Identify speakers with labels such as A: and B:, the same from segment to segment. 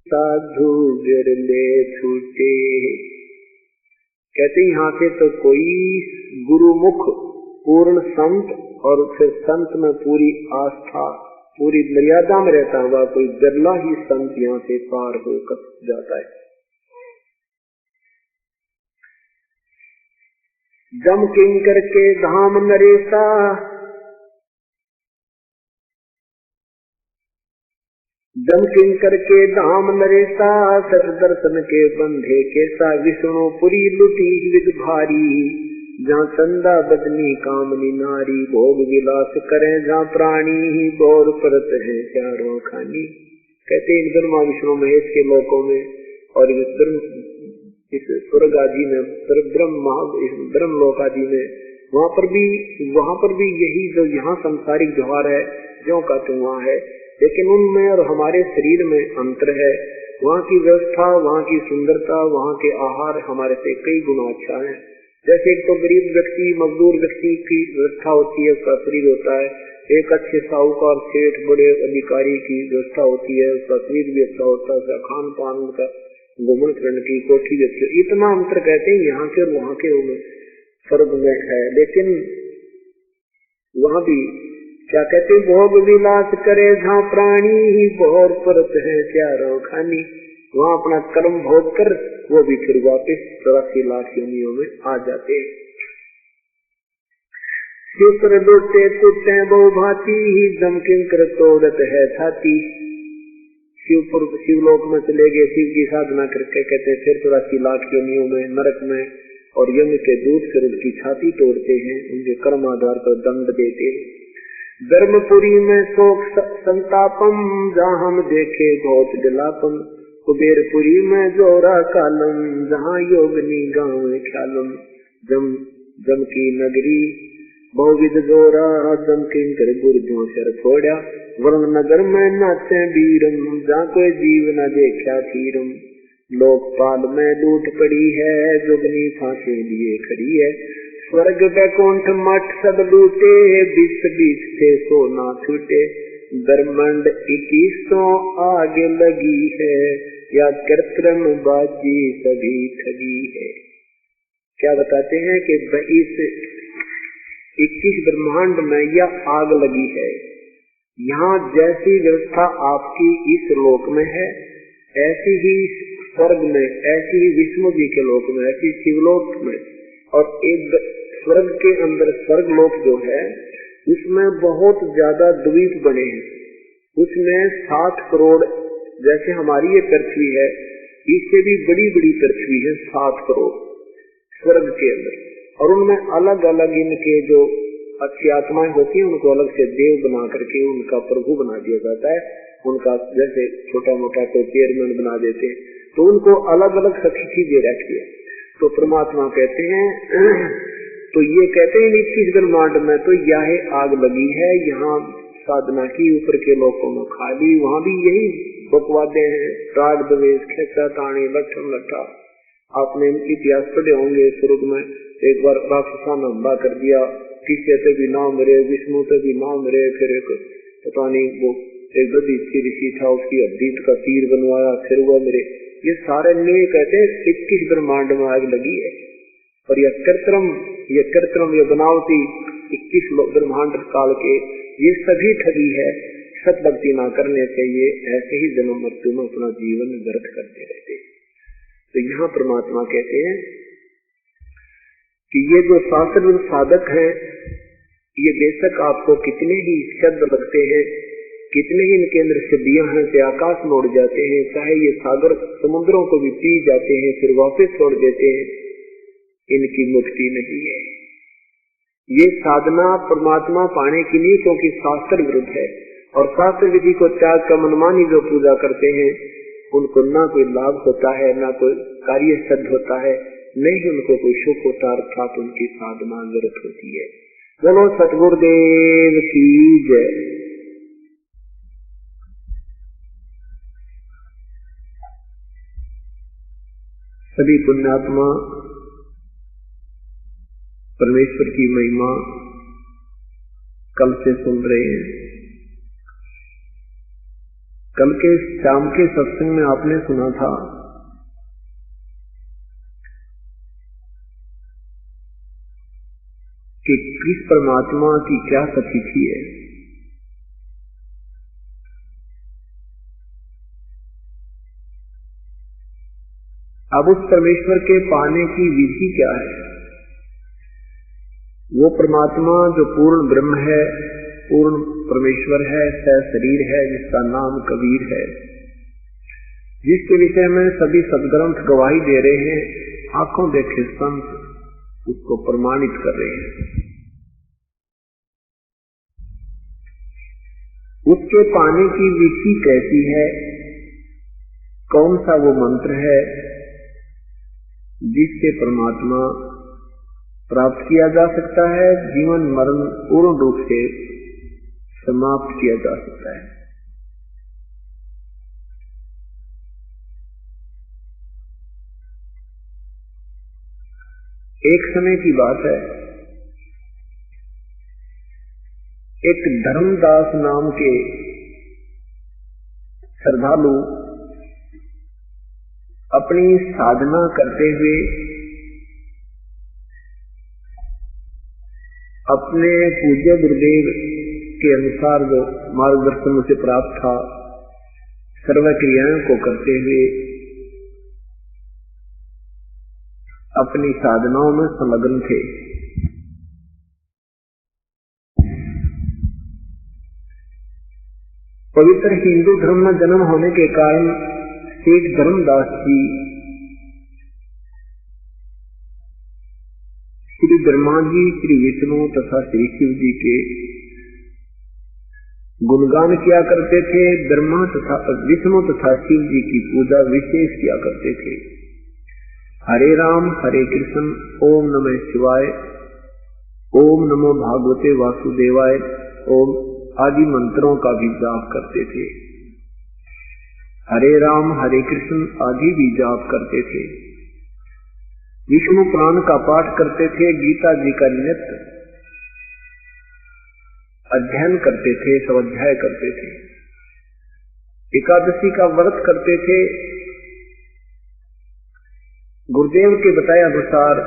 A: साधु विरले छूटे। कहते यहाँ से तो कोई गुरुमुख पूर्ण संत और फिर संत में पूरी आस्था पूरी मर्यादा में रहता हुआ कोई बिरला ही संत यहाँ से पार होकर जाता है। जम किंकर के धाम नरेसा, जम किंकर के धाम नरेसा, सच दर्शन के बंधे कैसा, विष्णुपुरी लुटी विद भारी, जहाँ चंदा बदनी कामनी नारी, भोग विलास करे जहाँ प्राणी, गौर परत है चारों खानी। कहते हैं ब्रह्मा विष्णु महेश के लोकों में और इस स्वर्ग आदि में ब्रह्म लोक आदि में वहाँ पर भी यही जो यहाँ सांसारिक व्यवहार है ज्यों का त्यों वहाँ है, लेकिन उनमें और हमारे शरीर में अंतर है। वहाँ की व्यवस्था, वहाँ की सुंदरता, वहाँ के आहार हमारे से कई गुना अच्छा है। जैसे एक तो गरीब व्यक्ति मजदूर व्यक्ति की व्यवस्था होती है, उसका शरीर होता है, एक अच्छे साहूकार सेठ बड़े अधिकारी की व्यवस्था होती है, उसका शरीर भी अच्छा होता है, उसका खान पान का घूमन फिरन की कोठी भी अच्छी। इतना अंतर कहते हैं यहाँ के और वहाँ के स्वर्ग में है। लेकिन वहाँ भी क्या कहते, भोग विलास करे जहाँ प्राणी, भोर परत है चारों खानी। वहाँ अपना कर्म भोग कर वो भी फिर वापिस 84 लाख योनियों में आ जाते हैं। शुक्र लुटे कुटे बहु भांति, जम किंकर तोड़त है छाती। शिवलोक में चले गए, शिव की साधना करके कहते फिर 84 लाख योनियों में नरक में, और यम के दूत फिर उनकी छाती तोड़ते हैं, उनके कर्म आधार पर दंड देते हैं। धर्मपुरी में शोक संतापम, जहाँ हम देखे बहुत दिलापन। कुबेरपुरी में जोरा कालम, जहाँ योगनी गाँव ख्यालम। जम की नगरी बहुविध जोरा, जम किंकर गुरजों सर फोड़ा। वर्ण नगर में नाचे बीरम, जहाँ कोई जीव न देखा थीरम। लोकपाल में लूट पड़ी है, जोगनी फांसे लिए खड़ी है। स्वर्ग बैकुंठ मठ सब लूटे, 20 से सोना छूटे। ब्रह्मंड 21 आगे लगी है, या कृत्रिम बाजी सभी ठगी है। क्या बताते हैं कि इस 21 ब्रह्मांड में यह आग लगी है। यहाँ जैसी व्यवस्था आपकी इस लोक में है, ऐसी ही स्वर्ग में, ऐसी ही विष्णु जी के लोक में, ऐसी शिवलोक में, और एक स्वर्ग के अंदर स्वर्ग लोक जो है उसमें बहुत ज्यादा द्वीप बने हैं। उसमें 60 करोड़, जैसे हमारी ये पृथ्वी है, इससे भी बड़ी बड़ी पृथ्वी है 60 करोड़ स्वर्ग के अंदर। और उनमें अलग अलग इनके जो अच्छी आत्माएं होती हैं उनको अलग से देव बना करके उनका प्रभु बना दिया जाता है। उनका जैसे छोटा मोटा कोई चेयरमैन बना देते हैं, तो उनको अलग अलग सखी चीजें रहती है। तो परमात्मा कहते हैं, तो ये कहते हैं 21 ब्रह्मांड में तो यह आग लगी है। यहाँ साधना की ऊपर के लोगों में खाली, वहाँ भी यही बकवादे हैं, राग द्वेष, खेचा ताणी, लठम लठा। आपने इतिहास पढ़े होंगे, स्वर्ग में एक बार राक्षसा ने हमला कर दिया, किसी से भी नाम मरे, विष्णु से भी नाम मरे। फिर एक पता नहीं वो एक गधी ऋषि था, उसकी हड्डी का तीर बनवाया, फिर वो मेरे। ये सारे में कहते हैं 21 ब्रह्मांड में आग लगी है। और यह कृत्रिम ये बनावटी 21 ब्रह्मांड काल के ये सभी ठगी है। सत भक्ति ना करने से ये ऐसे ही जन्म मृत्यु में अपना जीवन व्यर्थ करते रहते। तो यहाँ परमात्मा कहते हैं कि ये जो शास्त्र साधक हैं, ये बेशक आपको कितने ही शब्द लगते हैं, कितने ही इनके अंदर सिद्धियां हैं से आकाश में उड़ जाते हैं, चाहे ये सागर समुद्रों को भी पी जाते हैं फिर वापस छोड़ देते हैं, इनकी मुक्ति नहीं है। ये साधना परमात्मा पाने की नहीं, क्योंकि शास्त्र विरुद्ध है। और शास्त्र विधि को त्याग कर मनमानी जो पूजा करते हैं उनको ना कोई लाभ होता है, ना कोई कार्य सिद्ध होता है, नहीं उनको कोई सुख होता, अर्थात उनकी साधना व्यर्थ होती है। बोलो सतगुरुदेव की जय। सभी पुण्यात्मा परमेश्वर की महिमा कल से सुन रहे हैं। कल के शाम के सत्संग में आपने सुना था कि किस परमात्मा की क्या तिथि है। अब उस परमेश्वर के पाने की विधि क्या है? वो परमात्मा जो पूर्ण ब्रह्म है, पूर्ण परमेश्वर है, शरीर है, जिसका नाम कबीर है, जिसके विषय में सभी सदग्रंथ गवाही दे रहे हैं, आंखों देखे संत उसको प्रमाणित कर रहे हैं। उसके पाने की विधि कैसी है? कौन सा वो मंत्र है जिससे परमात्मा प्राप्त किया जा सकता है, जीवन मरण पूर्ण रूप से समाप्त किया जा सकता है? एक समय की बात है, एक धर्मदास नाम के श्रद्धालु अपनी साधना करते हुए अपने पूज्य गुरुदेव के अनुसार जो मार्गदर्शन उसे प्राप्त था, सर्व क्रियाओं को करते हुए अपनी साधनाओं में संलग्न थे। पवित्र हिंदू धर्म में जन्म होने के कारण शेख धर्मदास जी श्री ब्रह्मा जी, श्री विष्णु तथा श्री शिव जी के गुणगान किया करते थे। ब्रह्मा तथा विष्णु तथा शिव जी की पूजा विशेष किया करते थे। हरे राम हरे कृष्ण, ओम नमः शिवाय, ओम नमो भागवते वासुदेवाय, ओम आदि मंत्रों का भी जाप करते थे। हरे राम हरे कृष्ण आदि भी जाप करते थे। विष्णु पुराण का पाठ करते थे। गीता जी का नित्य अध्ययन करते थे, स्वाध्याय करते थे। एकादशी का व्रत करते थे। गुरुदेव के बताए अनुसार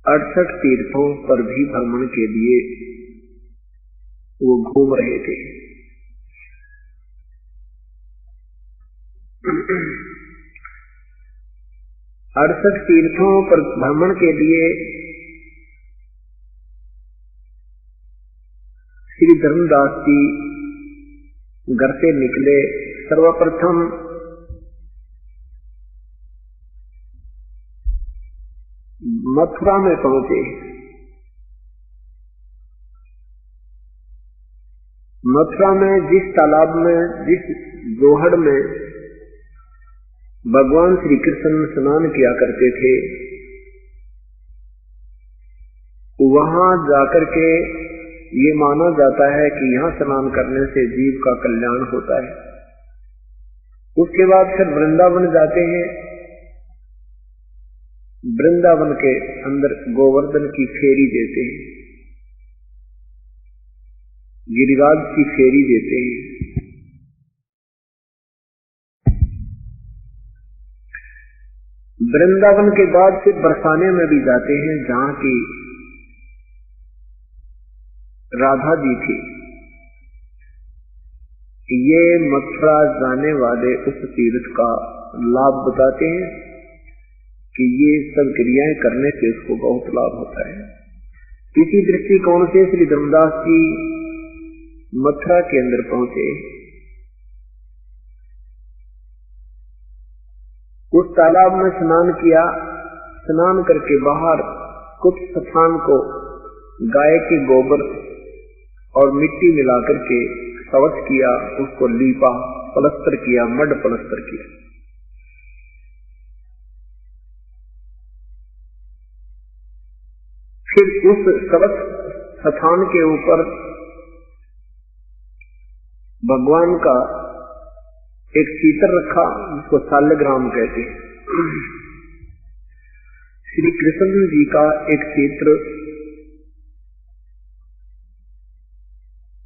A: 68 तीर्थों पर भी भ्रमण के लिए वो घूम रहे थे। अड़सठ तीर्थों पर भ्रमण के लिए श्री धर्मदास जी घर से निकले। सर्वप्रथम मथुरा में पहुंचे। मथुरा में जिस तालाब में, जिस जोहड़ में भगवान श्री कृष्ण स्नान किया करते थे, वहां जाकर के ये माना जाता है कि यहां स्नान करने से जीव का कल्याण होता है। उसके बाद फिर वृंदावन जाते हैं। वृंदावन के अंदर गोवर्धन की फेरी देते हैं, गिरिराज की फेरी देते हैं। वृंदावन के बाद फिर बरसाने में भी जाते हैं, जहां की राधा जी थी। ये मथुरा जाने वाले उस तीर्थ का लाभ बताते हैं कि ये सब क्रियाएं करने से उसको बहुत लाभ होता है। इसी दृष्टिकोण से श्री धर्मदास जी मथुरा के अंदर पहुंचे। उस तालाब में स्नान किया। स्नान करके बाहर कुछ स्थान को गाय के गोबर और मिट्टी मिलाकर के स्वच्छ किया, उसको लीपा, पलस्तर किया, मड पलस्तर किया। फिर उस स्वच्छ स्थान के ऊपर भगवान का एक चित्र रखा, जिसको शालिग्राम कहते हैं। श्री कृष्ण जी का एक चित्र,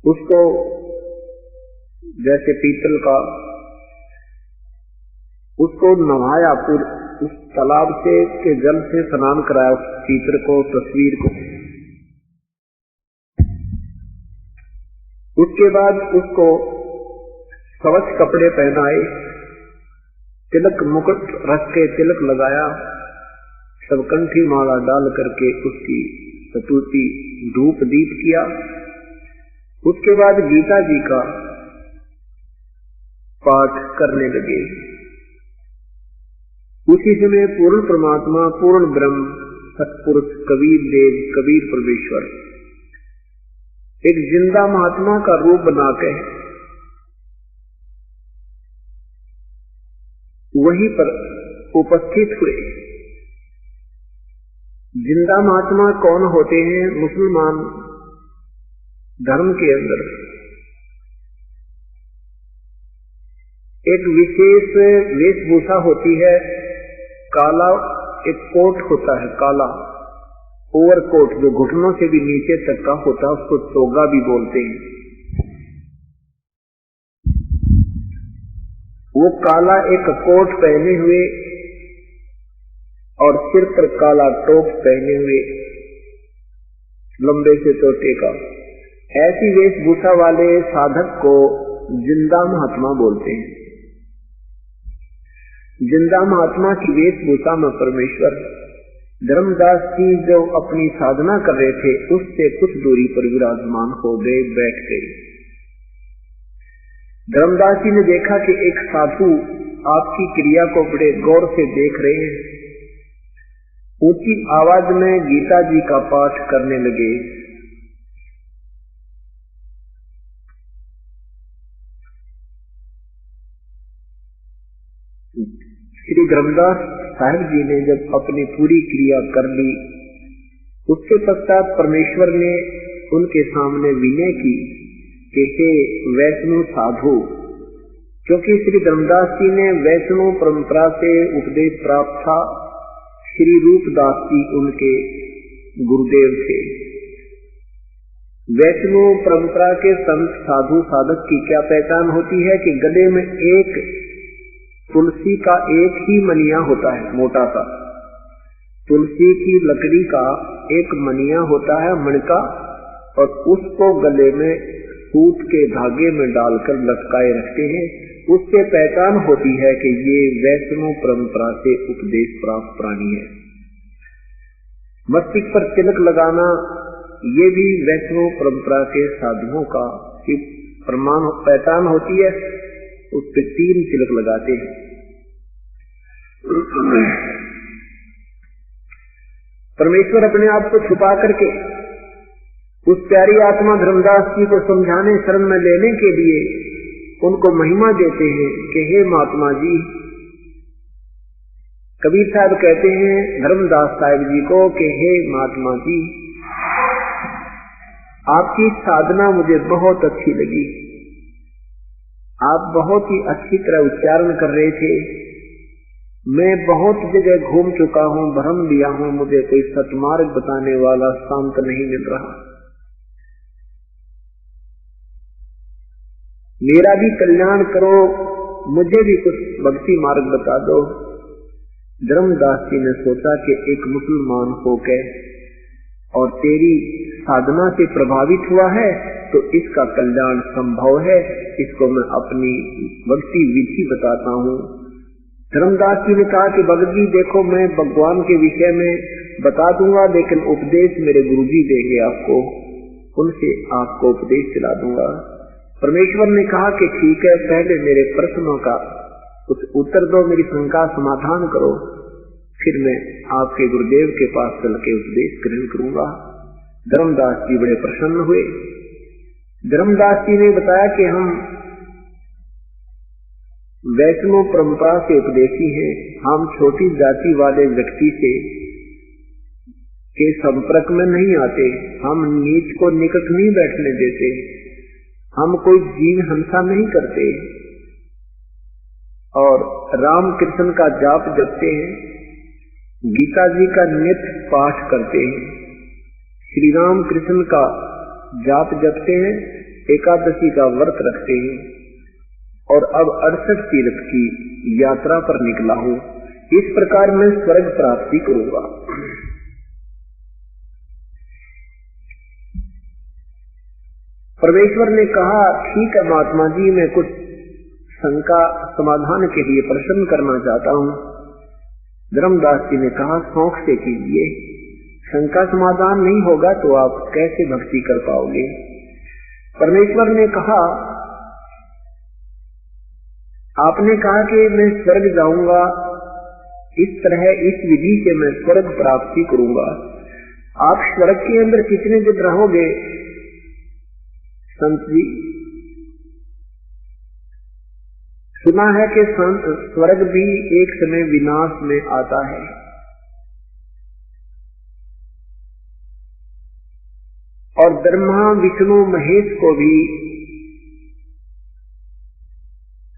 A: उसको जैसे पीतल का, उसको नहाया, उस तालाब से के जल से स्नान कराया उस चित्र को, तस्वीर को। उसके बाद उसको स्वच्छ कपड़े पहनाए, तिलक मुकुट रख के तिलक लगाया, सबकंठी माला डाल करके उसकी स्तुति धूप दीप किया। उसके बाद गीता जी का पाठ करने लगे। उसी समय पूर्ण परमात्मा, पूर्ण ब्रह्म, सत्पुरुष कबीर देव, कबीर परमेश्वर एक जिंदा महात्मा का रूप बनाकर वहीं पर उपस्थित हुए। जिंदा महात्मा कौन होते हैं? मुसलमान धर्म के अंदर एक विशेष वेशभूषा होती है, काला एक कोट होता है, काला ओवरकोट जो घुटनों से भी नीचे तक का होता है, उसको तोगा भी बोलते हैं। वो काला एक कोट पहने हुए और सिर पर काला टोप पहने हुए, लंबे से चोटे का, ऐसी वेशभूषा वाले साधक को जिंदा महात्मा बोलते हैं। जिंदा महात्मा की वेशभूषा में परमेश्वर, धर्मदास जी जो अपनी साधना कर रहे थे उससे कुछ दूरी पर विराजमान हो गए, बैठ गए। धर्मदास जी ने देखा कि एक साधु आपकी क्रिया को बड़े गौर से देख रहे हैं। ऊंची आवाज में गीता जी का पाठ करने लगे। श्री धर्मदास साहब जी ने जब अपनी पूरी क्रिया कर ली, उसके पश्चात परमेश्वर ने उनके सामने विनय की कि हे वैष्णव साधु, क्योंकि श्री धर्मदास जी ने वैष्णव परंपरा से उपदेश प्राप्त था। श्री रूपदास जी उनके गुरुदेव थे। वैष्णव परंपरा के संत साधु साधक की क्या पहचान होती है कि गले में एक तुलसी का एक ही मनिया होता है, मोटा सा तुलसी की लकड़ी का एक मनिया होता है, मणका, और उसको गले में सूत के धागे में डालकर लटकाए रखते हैं। उससे पहचान होती है कि ये वैष्णव परंपरा से उपदेश प्राप्त प्राणी है। मस्तिष्क पर तिलक लगाना ये भी वैष्णव परंपरा के साधुओं का प्रमाण पहचान होती है। उस पे 3 तिलक लगाते हैं। परमेश्वर अपने आप को छुपा करके उस प्यारी आत्मा धर्मदास जी को समझाने, शरण में लेने के लिए उनको महिमा देते हैं कि हे महात्मा जी। कबीर साहब कहते हैं धर्मदास साहब जी को कि हे महात्मा जी, आपकी साधना मुझे बहुत अच्छी लगी। आप बहुत ही अच्छी तरह उच्चारण कर रहे थे। मैं बहुत जगह घूम चुका हूँ, भ्रम लिया हूँ, मुझे कोई सतमार्ग बताने वाला शांत नहीं मिल रहा। मेरा भी कल्याण करो, मुझे भी कुछ भक्ति मार्ग बता दो। धर्मदास जी ने सोचा कि एक मुसलमान होकर और तेरी साधना से प्रभावित हुआ है तो इसका कल्याण संभव है, इसको मैं अपनी भक्ति विधि बताता हूँ। धर्मदास जी ने कहा कि भगत जी देखो, मैं भगवान के विषय में बता दूंगा, लेकिन उपदेश मेरे गुरुजी देंगे आपको, उनसे आपको उपदेश दिला दूंगा। परमेश्वर ने कहा कि ठीक है, पहले मेरे प्रश्नों का कुछ उत्तर दो, मेरी शंका समाधान करो, फिर मैं आपके गुरुदेव के पास चल के उपदेश ग्रहण करूंगा। धर्मदास जी बड़े प्रसन्न हुए। धर्मदास जी ने बताया कि हम वैष्णव परंपरा से उपदेशी हैं, हम छोटी जाति वाले व्यक्ति से के संपर्क में नहीं आते, हम नीच को निकट नहीं बैठने देते, हम कोई जीव हिंसा नहीं करते और राम कृष्ण का जाप जपते हैं, गीता जी का नित्य पाठ करते हैं, श्री राम कृष्ण का जाप जपते हैं, एकादशी का व्रत रखते हैं, और अब 68 तीर्थ की यात्रा पर निकला हूं। इस प्रकार मैं स्वर्ग प्राप्ति करूंगा। परमेश्वर ने कहा, ठीक है महात्मा जी, मैं कुछ शंका समाधान के लिए प्रश्न करना चाहता हूं। धर्मदास जी ने कहा, शौक से कीजिए, शंका समाधान नहीं होगा तो आप कैसे भक्ति कर पाओगे। परमेश्वर ने कहा, आपने कहा कि मैं स्वर्ग जाऊंगा, इस तरह इस विधि से मैं स्वर्ग प्राप्ति करूंगा। आप स्वर्ग के अंदर कितने दिन रहोगे संत जी? सुना है कि स्वर्ग भी एक समय विनाश में आता है। और ब्रह्मा विष्णु महेश को भी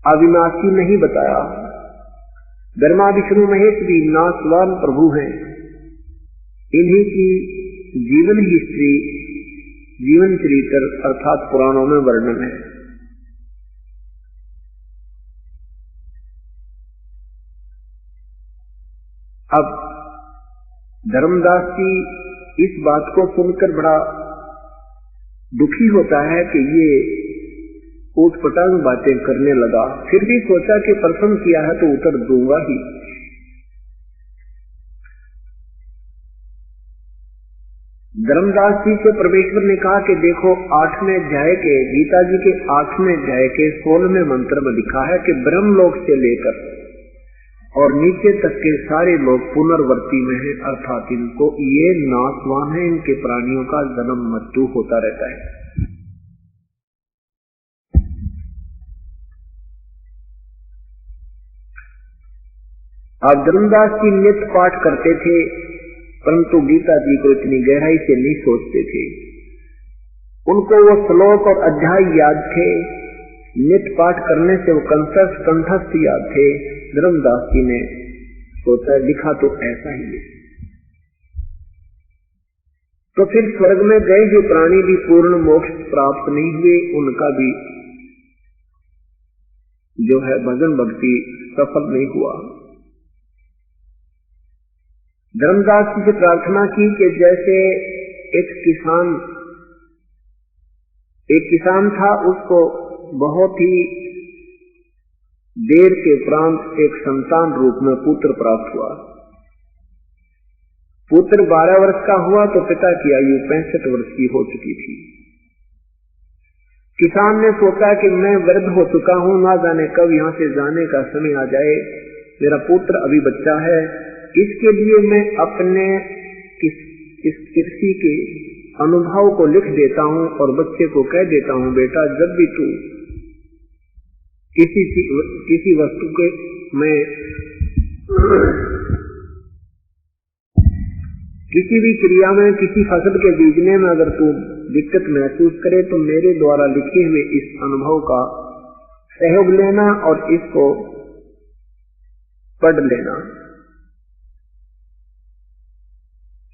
A: अविनाशी नहीं बताया। ब्रह्मा विष्णु महेश भी नाशवान प्रभु हैं। इन्हीं की जीवन हिस्ट्री, जीवन चरित्र अर्थात पुराणों में वर्णन है। अब धर्मदास जी इस बात को सुनकर बड़ा दुखी होता है कि ये ऊटपटांग बातें करने लगा। फिर भी सोचा कि प्रश्न किया है तो उत्तर दूंगा ही। धर्मदास जी से परमेश्वर ने कहा कि देखो, 8वें अध्याय के, गीता जी के 8वें अध्याय के 16वें मंत्र में लिखा है कि ब्रह्मलोक से लेकर और नीचे तक के सारे लोग पुनर्वर्ती में हैं, अर्थात इनको ये नाशवान है, इनके प्राणियों का जन्म मृत्यु होता रहता है। अब धर्मदास जी नित्य पाठ करते थे, परंतु गीता जी को इतनी गहराई से नहीं सोचते थे। उनको वो श्लोक और अध्याय याद थे, नित्य पाठ करने से वो कंठस्थ याद थे। धर्मदास जी ने सोचा, लिखा तो ऐसा ही है। तो फिर स्वर्ग में गए जो प्राणी भी पूर्ण मोक्ष प्राप्त नहीं हुए, उनका भी जो है भजन भक्ति सफल नहीं हुआ। धर्मदास जी से प्रार्थना की कि जैसे एक किसान था, उसको बहुत ही देर के उपरांत एक संतान रूप में पुत्र प्राप्त हुआ। पुत्र 12 वर्ष का हुआ तो पिता की आयु 65 वर्ष की हो चुकी थी। किसान ने सोचा कि मैं वृद्ध हो चुका हूं, ना जाने कब यहां से जाने का समय आ जाए, मेरा पुत्र अभी बच्चा है, इसके लिए मैं अपने इस कृषि के अनुभव को लिख देता हूं और बच्चे को कह देता हूं, बेटा जब भी तू किसी वस्तु के में किसी भी क्रिया में, किसी फसल के बीजने में अगर तू दिक्कत महसूस करे तो मेरे द्वारा लिखे हुए इस अनुभव का सहयोग लेना और इसको पढ़ लेना।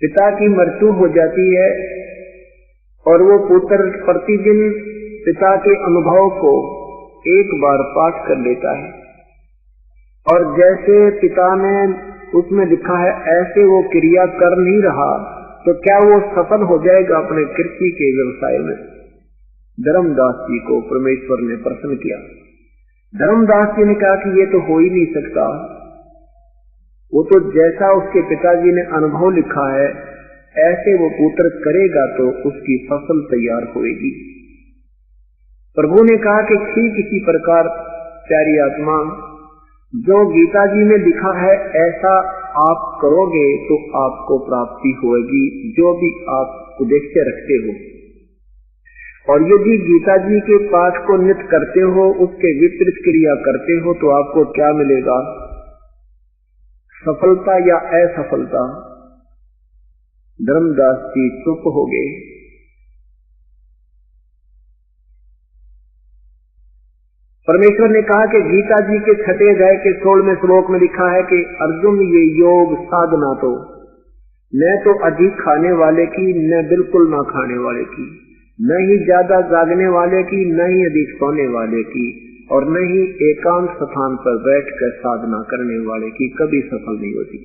A: पिता की मृत्यु हो जाती है और वो पुत्र प्रतिदिन पिता के अनुभव को एक बार पाठ कर लेता है, और जैसे पिता ने उसमें लिखा है ऐसे वो क्रिया कर नहीं रहा तो क्या वो सफल हो जाएगा अपने कृषि के व्यवसाय में? धर्मदास जी को परमेश्वर ने प्रश्न किया। धर्मदास जी ने कहा कि ये तो हो ही नहीं सकता, वो तो जैसा उसके पिताजी ने अनुभव लिखा है ऐसे वो पुत्र करेगा तो उसकी फसल तैयार होगी। प्रभु ने कहा कि ठीक इसी प्रकार प्यारी आत्मा, जो गीता जी में लिखा है ऐसा आप करोगे तो आपको प्राप्ति होगी, जो भी आप उद्देश्य रखते हो। और यदि गीता जी के पाठ को नित्य करते हो, उसके विपरीत क्रिया करते हो तो आपको क्या मिलेगा? सफलता या असफलता? धर्मदास जी चुप हो गए। परमेश्वर ने कहा कि गीता जी के 6 अध्याय के 16वें श्लोक में लिखा है कि अर्जुन, ये योग साधना तो न तो अधिक खाने वाले की, न बिल्कुल ना खाने वाले की, न ही ज्यादा जागने वाले की, न ही अधिक सोने वाले की, और न ही एकांत स्थान पर बैठकर साधना करने वाले की कभी सफल नहीं होती।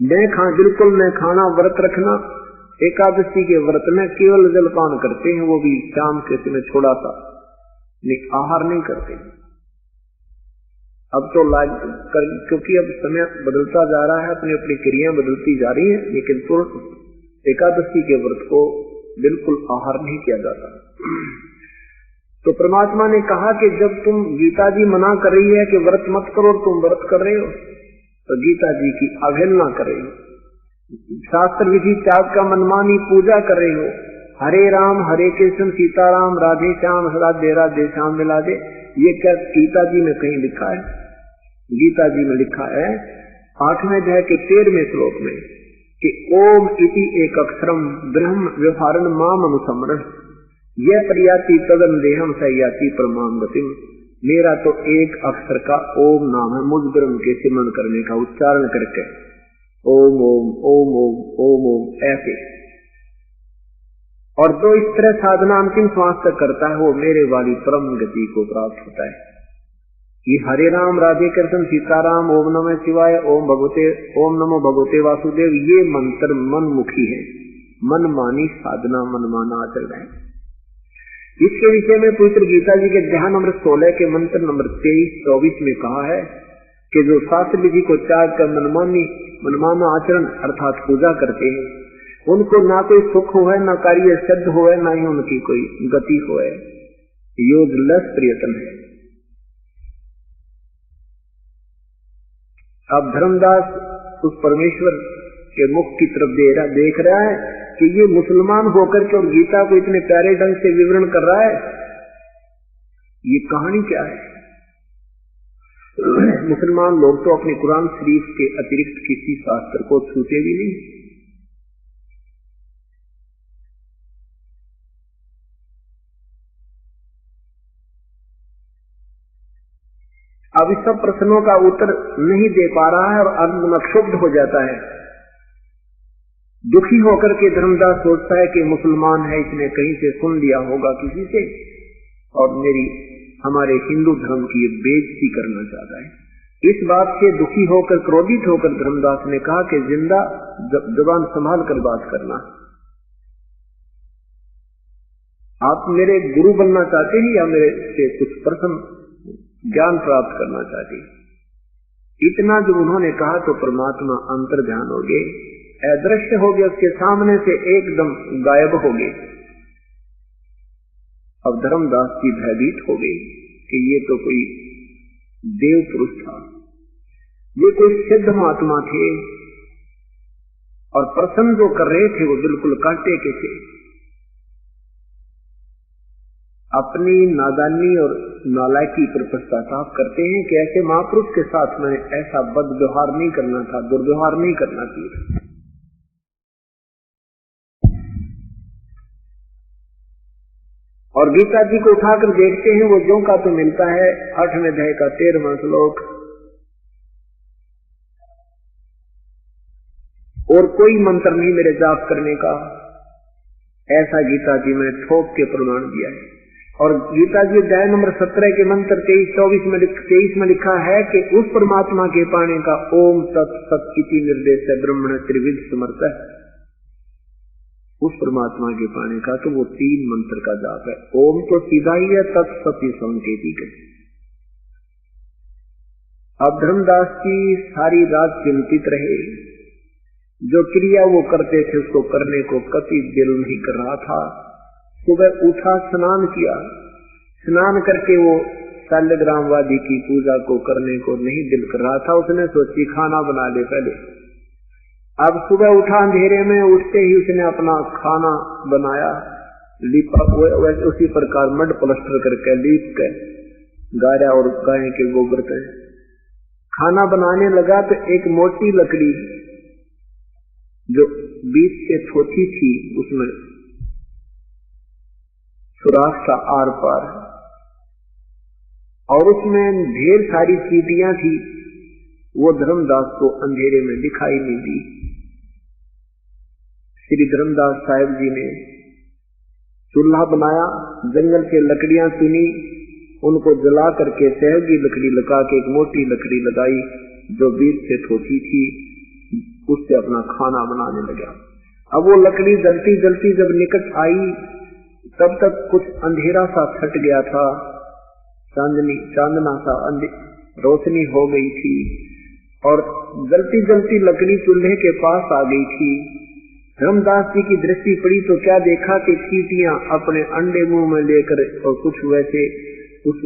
A: बिल्कुल न खाना, व्रत रखना, एकादशी के व्रत में केवल जलपान करते हैं, वो भी शाम के समय थोड़ा सा, आहार नहीं करते। अब तो क्योंकि अब समय बदलता जा रहा है, अपनी अपनी क्रियाएं बदलती जा रही हैं, लेकिन तुरंत एकादशी के व्रत को बिल्कुल आहार नहीं किया जाता। तो परमात्मा ने कहा कि जब तुम, गीता जी मना कर रही है कि व्रत मत करो, तुम व्रत कर रहे हो, तो गीता जी की अवहेलना कर रहे हो, शास्त्र विधि त्याग का मनमानी पूजा कर रहे हो। हरे राम हरे कृष्ण सीताराम राधे श्याम राधे राधे श्याम मिला दे, ये क्या गीता जी में कहीं लिखा है? गीता जी में लिखा है 8वें अध्याय के 13वें श्लोक में कि ओम इति एक अक्षरम ब्रह्म व्यवहारण माम अनुसमरण यह प्रयाति तदन देहम सयाति परमाम गतिम। मेरा तो एक अक्षर का ओम नाम है, मुझ ब्रह्म के सिमरण करने का उच्चारण करके ओम ओम ओम ओम ओम ओम ऐसे, और जो इस तरह साधना अंतिम श्वास तक करता है वो मेरे वाली परम गति को प्राप्त होता है। ये हरे राम राधे कृष्ण सीताराम ओम नमः शिवाय ओम नमो भगवते वासुदेव, ये मंत्र मनमुखी है, मनमानी साधना, मनमाना आचरण है। इसके विषय में पवित्र गीता जी के ध्यान नंबर 16 के मंत्र नंबर 23-24 में कहा है कि जो शास्त्र विधि को त्याग कर मनमाना आचरण अर्थात पूजा करते हैं, उनको ना कोई सुख हो, ना कार्य सिद्ध हो, ना ही उनकी कोई गति हो, यूजलेस प्रयत्न है। अब धर्मदास उस परमेश्वर के मुख की तरफ देख रहा है कि ये मुसलमान होकर के और गीता को इतने प्यारे ढंग से विवरण कर रहा है, ये कहानी क्या है? मुसलमान लोग तो अपने कुरान शरीफ के अतिरिक्त किसी शास्त्र को छूते भी नहीं। अब इस सब प्रश्नों का उत्तर नहीं दे पा रहा है और अंत में क्षुब्ध हो जाता है। दुखी होकर के धर्मदास सोचता है कि मुसलमान है, इसने कहीं से सुन लिया होगा किसी से और हमारे हिंदू धर्म की बेइज्जती करना चाहता है। इस बात से दुखी होकर, क्रोधित होकर धर्मदास ने कहा कि जिंदा जुबान संभाल कर बात करना। आप मेरे गुरु बनना चाहते हैं या मेरे से कुछ प्रश्न ज्ञान प्राप्त करना चाहते? इतना जब उन्होंने कहा तो परमात्मा अंतर ध्यान हो गए, अदृश्य हो गए, उसके सामने से एकदम गायब हो गए। अब धर्मदास जी भयभीत हो गई कि ये तो कोई देव पुरुष था, ये कोई सिद्ध महात्मा थे और प्रश्न जो कर रहे थे वो बिल्कुल कांटे के थे। अपनी नादानी और नालायकी पर पश्चाताप करते हैं कि ऐसे महापुरुष के साथ मैंने ऐसा बदव्यवहार नहीं करना था, दुर्व्यवहार नहीं करना चाहिए। और गीता जी को उठाकर देखते हैं, वो ज्यों का तो मिलता है 8वें अध्याय का 13वां श्लोक, और कोई मंत्र नहीं मेरे जाप करने का, ऐसा गीता जी में ठोक के प्रमाण दिया है। और गीता जी अध्याय नंबर 17 के मंत्र 23 में लिखा है कि उस परमात्मा के पाने का ओम तत् सत इति निर्देश है ब्रह्मण त्रिविध समर्थ है। उस परमात्मा के पाने का तो वो 3 मंत्र का जाप है। ओम तो सीधा ही है, तत् सत्य संकेतिक है। अब धर्मदास जी सारी रात चिंतित रहे, जो क्रिया वो करते थे उसको करने को कति दिल नहीं कर रहा था। सुबह उठा, स्नान किया, स्नान करके वो शाल्यग्रामवादी की पूजा को करने को नहीं दिल कर रहा था। उसने सोची खाना बना ले पहले। अब सुबह उठा, अंधेरे में उठते ही उसने अपना खाना बनाया, लीपा, उसी प्रकार मड प्लस्टर करके लीप के गाया और गाय के गोबर के खाना बनाने लगा। तो एक मोटी लकड़ी जो बीच से छोटी थी उसमें सुराख था आर पार, और उसमें ढेर सारी चींटियां थी। वो धर्मदास को अंधेरे में दिखाई नहीं दी। श्री धर्मदास साहिब जी ने चूल्हा बनाया, जंगल से लकड़ियां चुनी, उनको जला करके सहज की लकड़ी लगा के एक मोटी लकड़ी लगाई जो बीच से छोटी थी, उससे अपना खाना बनाने लगा। अब वो लकड़ी जलती जलती जब निकट आई तब तक कुछ अंधेरा सा छट गया था, चांदना सा रोशनी हो गई थी और जलती जलती लकड़ी चूल्हे के पास आ गई थी। धर्मदास जी की दृष्टि पड़ी तो क्या देखा कि चींटियां अपने अंडे मुंह में लेकर और कुछ वैसे उस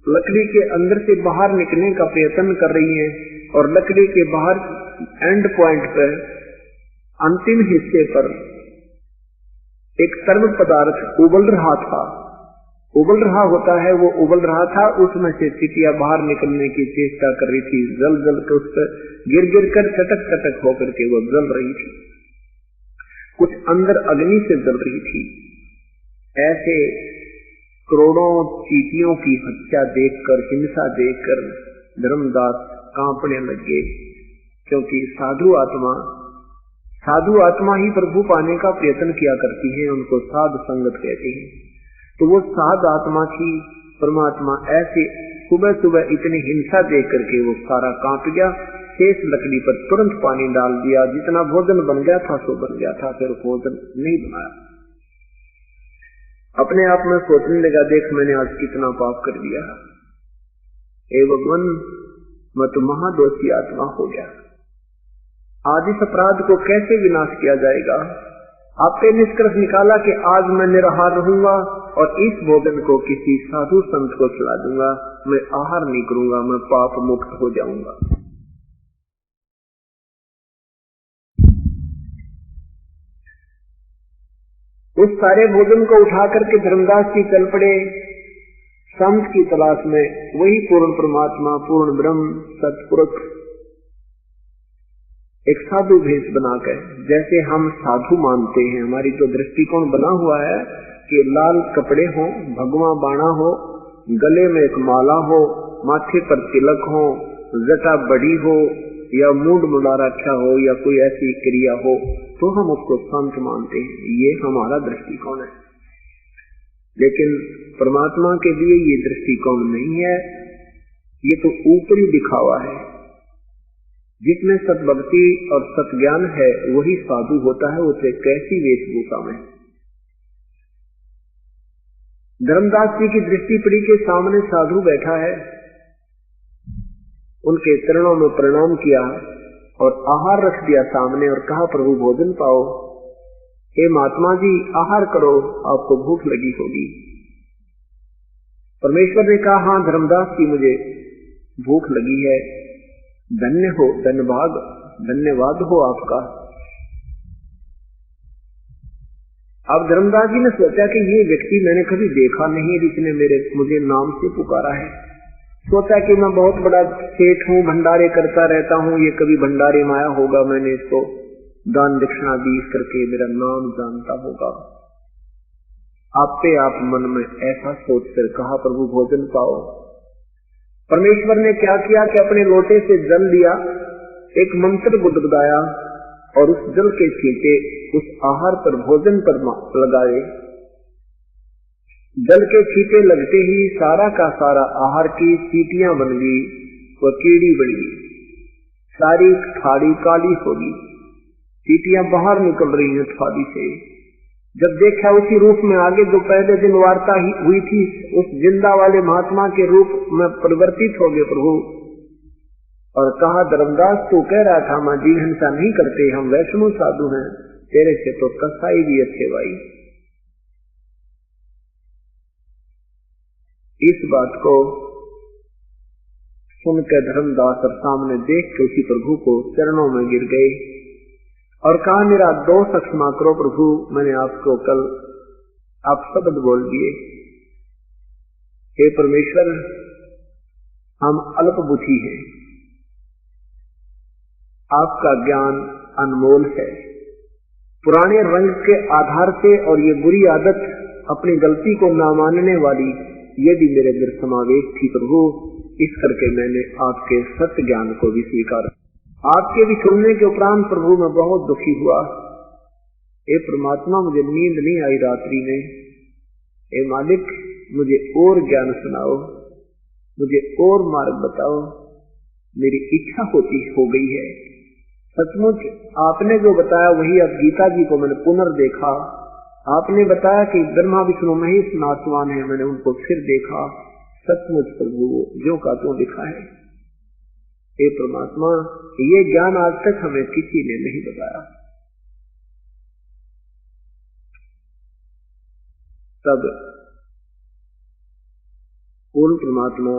A: लकड़ी के अंदर से बाहर निकलने का प्रयत्न कर रही हैं और लकड़ी के बाहर एंड पॉइंट पर अंतिम हिस्से पर एक तरल पदार्थ उबल रहा था, उबल रहा होता है, वो उबल रहा था, उसमें से चींटियां बाहर निकलने की चेष्टा कर रही थी, जल जल कर उस पर गिर गिर कर चटक चटक होकर के वो जल रही थी, कुछ अंदर अग्नि से जल रही थी। ऐसे करोड़ों चींटियों की हत्या देखकर, हिंसा देखकर धर्मदास कांपने लगे, क्योंकि साधु आत्मा ही प्रभु पाने का प्रयत्न किया करती है, उनको साध संगत कहते हैं। तो वो साध आत्मा थी, परमात्मा ऐसे सुबह सुबह इतनी हिंसा देख करके वो सारा कांप गया, शेष लकड़ी पर तुरंत पानी डाल दिया, जितना भोजन बन गया था सो बन गया था, फिर भोजन नहीं बनाया। अपने आप में सोचने लगा, देख मैंने आज कितना पाप कर दिया, हे भगवान मैं तो महादोषी आत्मा हो गया, आज इस अपराध को कैसे विनाश किया जाएगा। आपने निष्कर्ष निकाला कि आज मैं निराहार रहूंगा और इस भोजन को किसी साधु संत को खिला दूंगा, मैं आहार नहीं करूंगा, मैं पाप मुक्त हो जाऊंगा। उस सारे भोजन को उठा करके धर्मदास जी चल पड़े संत की तलाश में, वही पूर्ण परमात्मा, पूर्ण ब्रह्म, सतपुरुष एक साधु भेष बनाकर, जैसे हम साधु मानते हैं, हमारी जो दृष्टिकोण बना हुआ है कि लाल कपड़े हो, भगवा बाणा हो, गले में एक माला हो, माथे पर तिलक हो, जटा बड़ी हो या मूड मुड़ा रखा हो या कोई ऐसी क्रिया हो तो हम उसको संत मानते हैं, ये हमारा दृष्टिकोण है। लेकिन परमात्मा के लिए ये दृष्टिकोण नहीं है, ये तो ऊपरी दिखावा है। जिसमें सतभक्ति और सतज्ञान है वही साधु होता है, उसे कैसी वेशभूषा में। धर्मदास जी की दृष्टि पड़ी के सामने साधु बैठा है, उनके चरणों में प्रणाम किया और आहार रख दिया सामने और कहा प्रभु भोजन पाओ, हे महात्मा जी आहार करो, आपको भूख लगी होगी। परमेश्वर ने कहा हाँ धर्मदास जी मुझे भूख लगी है, धन्य हो, धन्यवाद हो आपका। अब धर्मदास जी ने सोचा कि ये व्यक्ति मैंने कभी देखा नहीं, जिसने मुझे नाम से पुकारा है। सोचा कि मैं बहुत बड़ा सेठ हूँ, भंडारे करता रहता हूँ, ये कभी भंडारे में आया होगा, मैंने इसको दान दक्षिणा दी करके मेरा नाम जानता होगा। आपे आप मन में ऐसा सोचकर कहा प्रभु भोजन पाओ। परमेश्वर ने क्या किया कि अपने लोटे से जल लिया, एक मंत्र गुदगुदाया और उस जल के छींटे उस आहार पर, भोजन पर लगाए। जल के छींटे लगते ही सारा का सारा आहार की चींटियां बन गई, वह कीड़ी बन गई, सारी थाली काली होगी, चींटियां बाहर निकल रही हैं थाली से। जब देखा उसी रूप में आगे जो पहले दिन वार्ता हुई थी, उस जिंदा वाले महात्मा के रूप में परिवर्तित हो गए प्रभु, और कहा धर्मदास तू कह रहा था हम जीव हिंसा नहीं करते, हम वैष्णव साधु हैं, तेरे से तो कसाई भी अच्छे भाई। इस बात को सुनकर धर्मदास और सामने देख के उसी प्रभु को चरणों में गिर गए और कहा मेरा दोष क्षमा करो प्रभु, मैंने आपको कल आप शब्द बोल दिए। हे परमेश्वर हम अल्प बुद्धि हैं, आपका ज्ञान अनमोल है। पुराने रंग के आधार से और ये बुरी आदत अपनी गलती को ना मानने वाली ये भी मेरे अंदर समावेश थी प्रभु, इस करके मैंने आपके सत्य ज्ञान को भी स्वीकार। आपके भी सुनने के उपरांत प्रभु मैं बहुत दुखी हुआ। हे परमात्मा मुझे नींद नहीं आई रात्रि में, हे मालिक, मुझे और ज्ञान सुनाओ, मुझे और मार्ग बताओ, मेरी इच्छा हो गई है। सचमुच आपने जो बताया वही अब गीता जी को मैंने पुनर्देखा। आपने बताया कि ब्रह्मा विष्णु महेश नासवान है, मैंने उनको फिर देखा। सचमुच प्रभु जो का तो लिखा है। हे परमात्मा, ये ज्ञान आज तक हमें किसी ने नहीं बताया। तब पूर्ण परमात्मा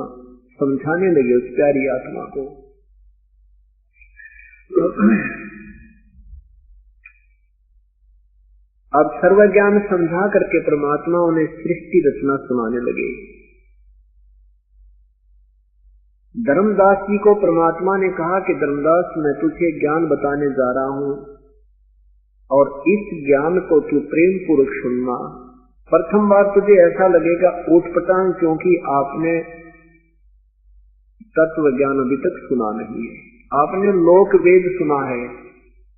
A: समझाने लगे उस प्यारी आत्मा को। अब सर्व ज्ञान समझा करके परमात्मा उन्हें सृष्टि रचना सुनाने लगे। धर्मदास जी को परमात्मा ने कहा कि धर्मदास, मैं तुझे ज्ञान बताने जा रहा हूं और इस ज्ञान को तू प्रेम पूर्वक सुनना। प्रथम बार तुझे ऐसा लगेगा उठपटांग, क्योंकि आपने तत्व ज्ञान अभी तक सुना नहीं है। आपने लोक वेद सुना है।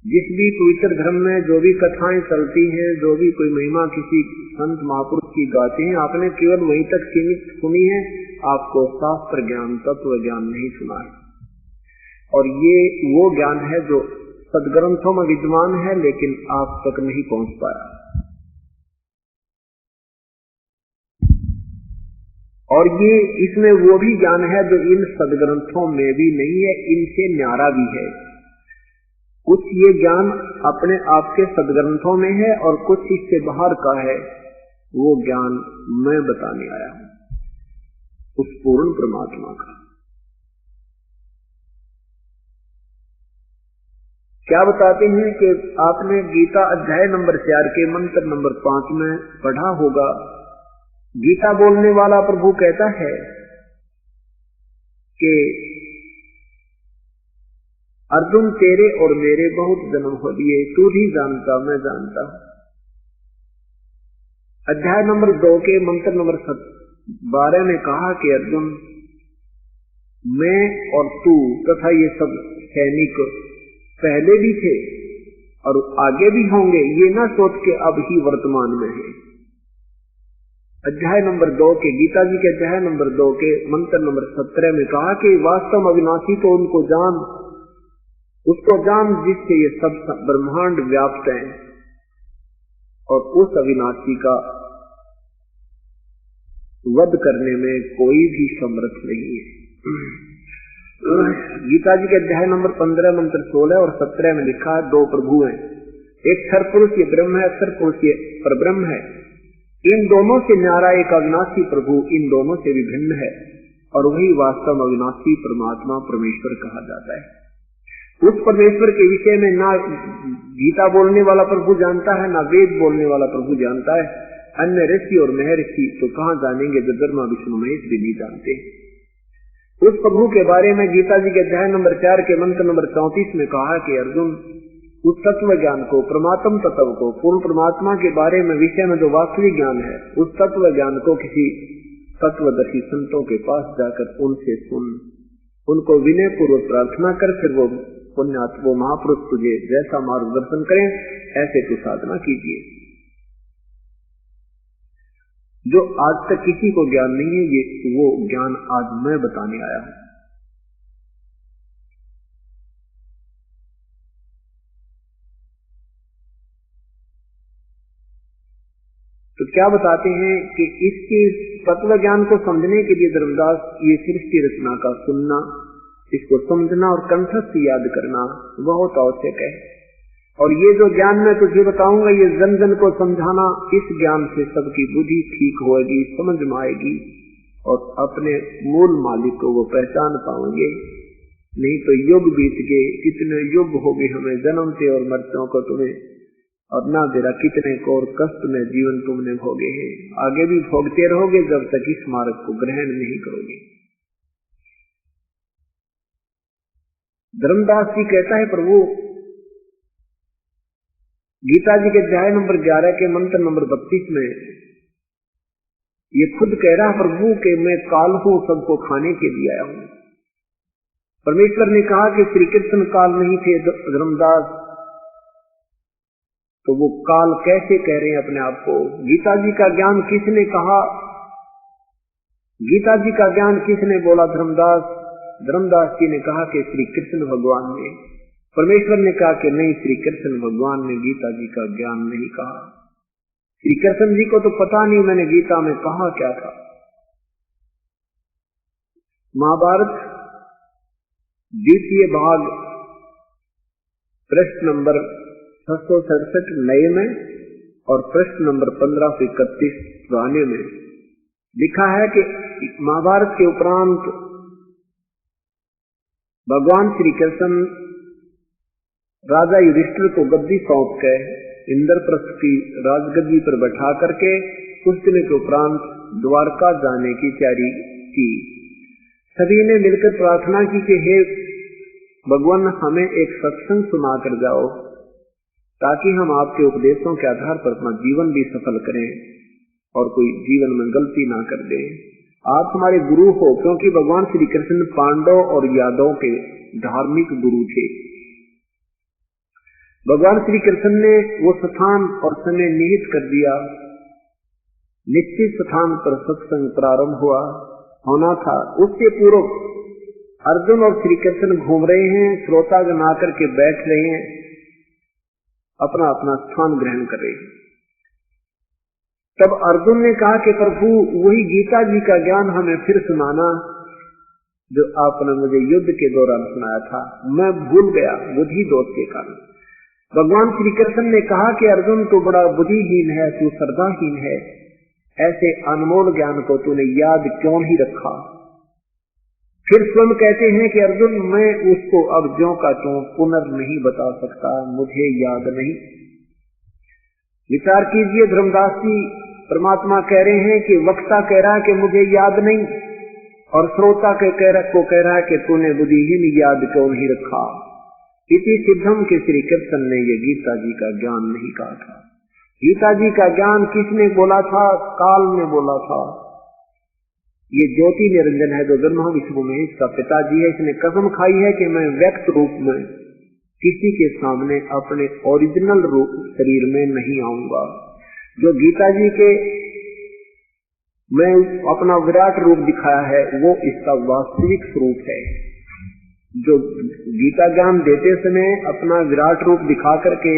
A: जिस भी पवित्र धर्म में जो भी कथाएं चलती हैं, जो भी कोई महिमा किसी संत महापुरुष की गाते हैं, आपने केवल वहीं तक सीमित सुनी है। आपको शास्त्र ज्ञान, तत्व ज्ञान नहीं सुना है। और ये वो ज्ञान है जो सदग्रंथों में विद्यमान है, लेकिन आप तक नहीं पहुंच पाया। और ये इसमें वो भी ज्ञान है जो इन सदग्रंथों में भी नहीं है, इनसे न्यारा भी है। कुछ ये ज्ञान अपने आप के सदग्रंथों में है और कुछ इससे बाहर का है। वो ज्ञान मैं बताने आया हूं उस पूर्ण परमात्मा का। क्या बताते हैं कि आपने गीता अध्याय नंबर 4 के मंत्र नंबर 5 में पढ़ा होगा। गीता बोलने वाला प्रभु कहता है कि अर्जुन, तेरे और मेरे बहुत जन्म हो लिए, तू भी जानता, मैं जानता हूं। अध्याय नंबर 2 के मंत्र नंबर 12 में कहा कि अर्जुन, मैं और तू तथा ये सब सैनिक पहले भी थे और आगे भी होंगे, ये ना सोच के अब ही वर्तमान में है। अध्याय नंबर 2 के गीता जी के अध्याय नंबर 2 के मंत्र नंबर 17 में कहा कि वास्तव अविनाशी तो उनको जान, उसको जान जिससे ये सब ब्रह्मांड व्याप्त है, और उस अविनाशी का वध करने में कोई भी समर्थ नहीं है। गीता जी के अध्याय नंबर 15 मंत्र 16 और 17 में लिखा है, 2 प्रभु हैं, एक क्षर पुरुष ये ब्रह्म है, अक्षर पुरुष ये परब्रह्म है। इन दोनों से न्यारा एक अविनाशी प्रभु इन दोनों से भी भिन्न है, और वही वास्तव अविनाशी परमात्मा परमेश्वर कहा जाता है। उस परमेश्वर के विषय में ना गीता बोलने वाला प्रभु जानता है, ना वेद बोलने वाला प्रभु जानता है। अन्य ऋषि और महर्षि तो कहां जानेंगे, जो ब्रह्मा विष्णु महेश भी नहीं जानते। उस प्रभु के बारे में गीता जी के अध्याय नंबर 4 के मंत्र नंबर 34 में कहा कि अर्जुन, उस तत्व ज्ञान को, परमात्म तत्व को, पूर्ण परमात्मा के बारे में विषय में जो वास्तविक ज्ञान है, उस तत्व ज्ञान को किसी तत्वदर्शी संतों के पास जाकर उनसे सुन, उनको विनय पूर्वक प्रार्थना कर, फिर वो पुण्यात्मा, वो महापुरुष तुझे जैसा मार्गदर्शन करें ऐसे तू साधना कीजिए। जो आज तक किसी को ज्ञान नहीं है, ये वो ज्ञान आज मैं बताने आया हूं। तो क्या बताते हैं कि इसके तत्व ज्ञान को समझने के लिए धर्मदास ये सृष्टि रचना का सुनना, इसको समझना और कंठस्थ याद करना बहुत आवश्यक है। और ये जो ज्ञान मैं तुझे बताऊंगा, ये जन जन को समझाना, इस ज्ञान से सबकी बुद्धि ठीक होगी, समझ में आएगी और अपने मूल मालिक को वो पहचान पाएंगे। नहीं तो युग बीत गए, कितने युग हो गए हमें जन्मते और मरते को तुम्हें, और ना तेरा कितने को और कष्ट में जीवन तुमने भोगे हैं, आगे भी भोगते रहोगे जब तक इस मार्ग को ग्रहण नहीं करोगे। धर्मदास जी कहता है, प्रभु गीता जी के अध्याय नंबर 11 के मंत्र नंबर 32 में ये खुद कह रहा है प्रभु कि मैं काल हूं, सबको खाने के लिए आया हूं। परमेश्वर ने कहा कि श्री कृष्ण काल नहीं थे धर्मदास, तो वो काल कैसे कह रहे हैं अपने आप को। गीता जी का ज्ञान किसने कहा, गीता जी का ज्ञान किसने बोला? धर्मदास जी ने कहा कि श्री कृष्ण भगवान ने। परमेश्वर ने कहा कि नहीं, श्री कृष्ण भगवान ने गीता जी का ज्ञान नहीं कहा। श्री कृष्ण जी को तो पता नहीं मैंने गीता में कहा क्या था। महाभारत द्वितीय भाग प्रश्न नंबर 667 नए में और प्रश्न नंबर 1531 पुराने में लिखा है कि महाभारत के उपरांत भगवान श्री कृष्ण राजा युधिष्ठिर को गद्दी सौंप के इंद्रप्रस्थ की राजगद्दी पर बैठा करके कुछ दिन के उपरांत द्वारका जाने की तैयारी की। सभी ने मिलकर प्रार्थना की कि हे भगवान, हमें एक सत्संग सुना कर जाओ ताकि हम आपके उपदेशों के आधार पर अपना जीवन भी सफल करें और कोई जीवन में गलती ना कर दे। आप हमारे गुरु हो, क्योंकि भगवान श्री कृष्ण पांडव और यादवों के धार्मिक गुरु थे। भगवान श्री कृष्ण ने वो स्थान और समय निहित कर दिया। निश्चित स्थान पर सत्संग प्रारंभ होना था। उससे पूर्व अर्जुन और श्री कृष्ण घूम रहे हैं, श्रोतागण आकर के बैठ रहे हैं, अपना अपना स्थान ग्रहण कर रहे हैं। तब अर्जुन ने कहा कि प्रभु, वही गीता जी का ज्ञान हमें फिर सुनाना जो आपने मुझे युद्ध के दौरान सुनाया था। मैं भूल गया बुद्धि दोष के कारण। भगवान श्री कृष्ण ने कहा कि अर्जुन, तू बड़ा बुद्धिहीन है, तू श्रद्धाहीन है, ऐसे अनमोल ज्ञान को तूने याद क्यों नहीं रखा? फिर स्वयं कहते हैं कि अर्जुन, मैं उसको अब ज्यों का त्यों पुनर् नहीं बता सकता, मुझे याद नहीं। विचार कीजिए, धर्मदास जी परमात्मा कह रहे हैं कि वक्ता कह रहा है कि मुझे याद नहीं, और श्रोता को कह रहा है कि तूने बुद्धिहीन याद क्यों नहीं रखा। इति सिद्धम के श्री कृष्ण ने ये गीता जी का ज्ञान नहीं कहा था। गीता जी का ज्ञान किसने बोला था? काल ने बोला था। ये ज्योति निरंजन है जो ब्रह्मा विष्णु महेश का पिताजी है। इसने कसम खाई है कि मैं व्यक्त रूप में किसी के सामने अपने ओरिजिनल रूप शरीर में नहीं आऊंगा। जो गीता जी के मैं अपना विराट रूप दिखाया है वो इसका वास्तविक स्वरूप है। जो गीता ज्ञान देते समय अपना विराट रूप दिखा करके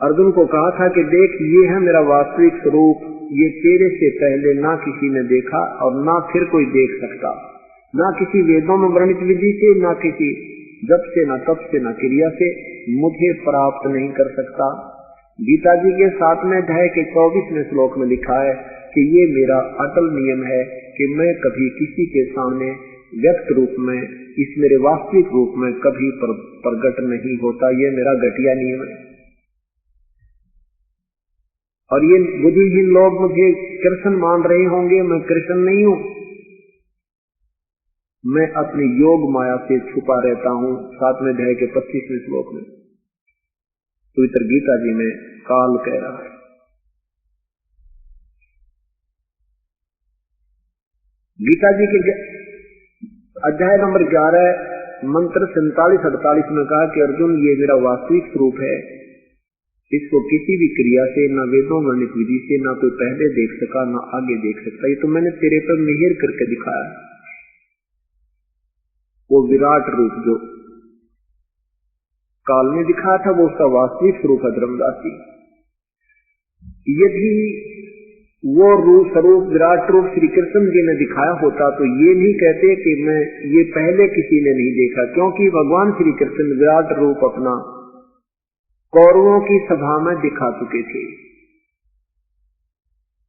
A: अर्जुन को कहा था कि देख, ये है मेरा वास्तविक स्वरूप, ये तेरे से पहले ना किसी ने देखा और ना फिर कोई देख सकता, ना किसी वेदों में वर्णित विधि से, ना किसी जप से, ना तप से, ना क्रिया से मुझे प्राप्त नहीं कर सकता। गीता जी के 7वें अध्याय के 24वें श्लोक में लिखा है कि ये मेरा अटल नियम है कि मैं कभी किसी के सामने व्यक्त रूप में, इस मेरे वास्तविक रूप में कभी प्रकट नहीं होता। ये मेरा घटिया नियम है। और ये बुद्धिहीन लोग मुझे कृष्ण मान रहे होंगे, मैं कृष्ण नहीं हूं। मैं अपनी योग माया से छुपा रहता हूं। 7वें अध्याय के 25वें श्लोक में पवित्र गीता जी में काल कह रहा है। गीता जी के अध्याय नंबर 11 मंत्र 47-48 में कहा कि अर्जुन, ये मेरा वास्तविक स्वरूप है, इसको किसी भी क्रिया से, ना वेदों वर्णित विधि से, ना कोई पहले देख सका, ना आगे देख सकता। ये तो मैंने तेरे पर मिहिर करके दिखाया। वो विराट रूप जो काल ने दिखाया था वो उसका वास्तविक स्वरूप है। धर्मदास जी, यदि वो रूप स्वरूप विराट रूप श्री कृष्ण जी ने दिखाया होता तो ये नहीं कहते कि मैं ये पहले किसी ने नहीं देखा, क्योंकि भगवान श्री कृष्ण विराट रूप अपना कौरवों की सभा में दिखा चुके थे।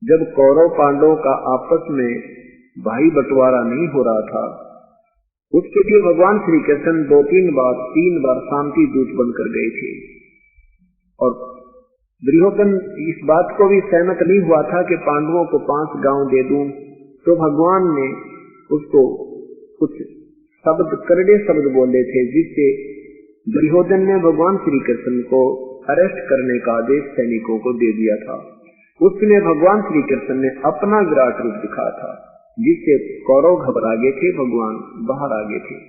A: जब कौरव पांडवों का आपस में भाई बंटवारा नहीं हो रहा था, उसके लिए भगवान श्री कृष्ण 3 बार शांति दूत बनकर गए थे। और दुर्योधन इस बात को भी सहमत नहीं हुआ था कि पांडवों को 5 गांव दे दूं, तो भगवान ने उसको कुछ शब्द, करड़े शब्द बोले थे, जिससे दुर्योधन ने भगवान श्री कृष्ण को अरेस्ट करने का आदेश सैनिकों को दे दिया था। उसमें भगवान श्री कृष्ण ने अपना विराट रूप दिखाया था, जिससे कौरव घबरा गए थे, भगवान बाहर आ गए थे।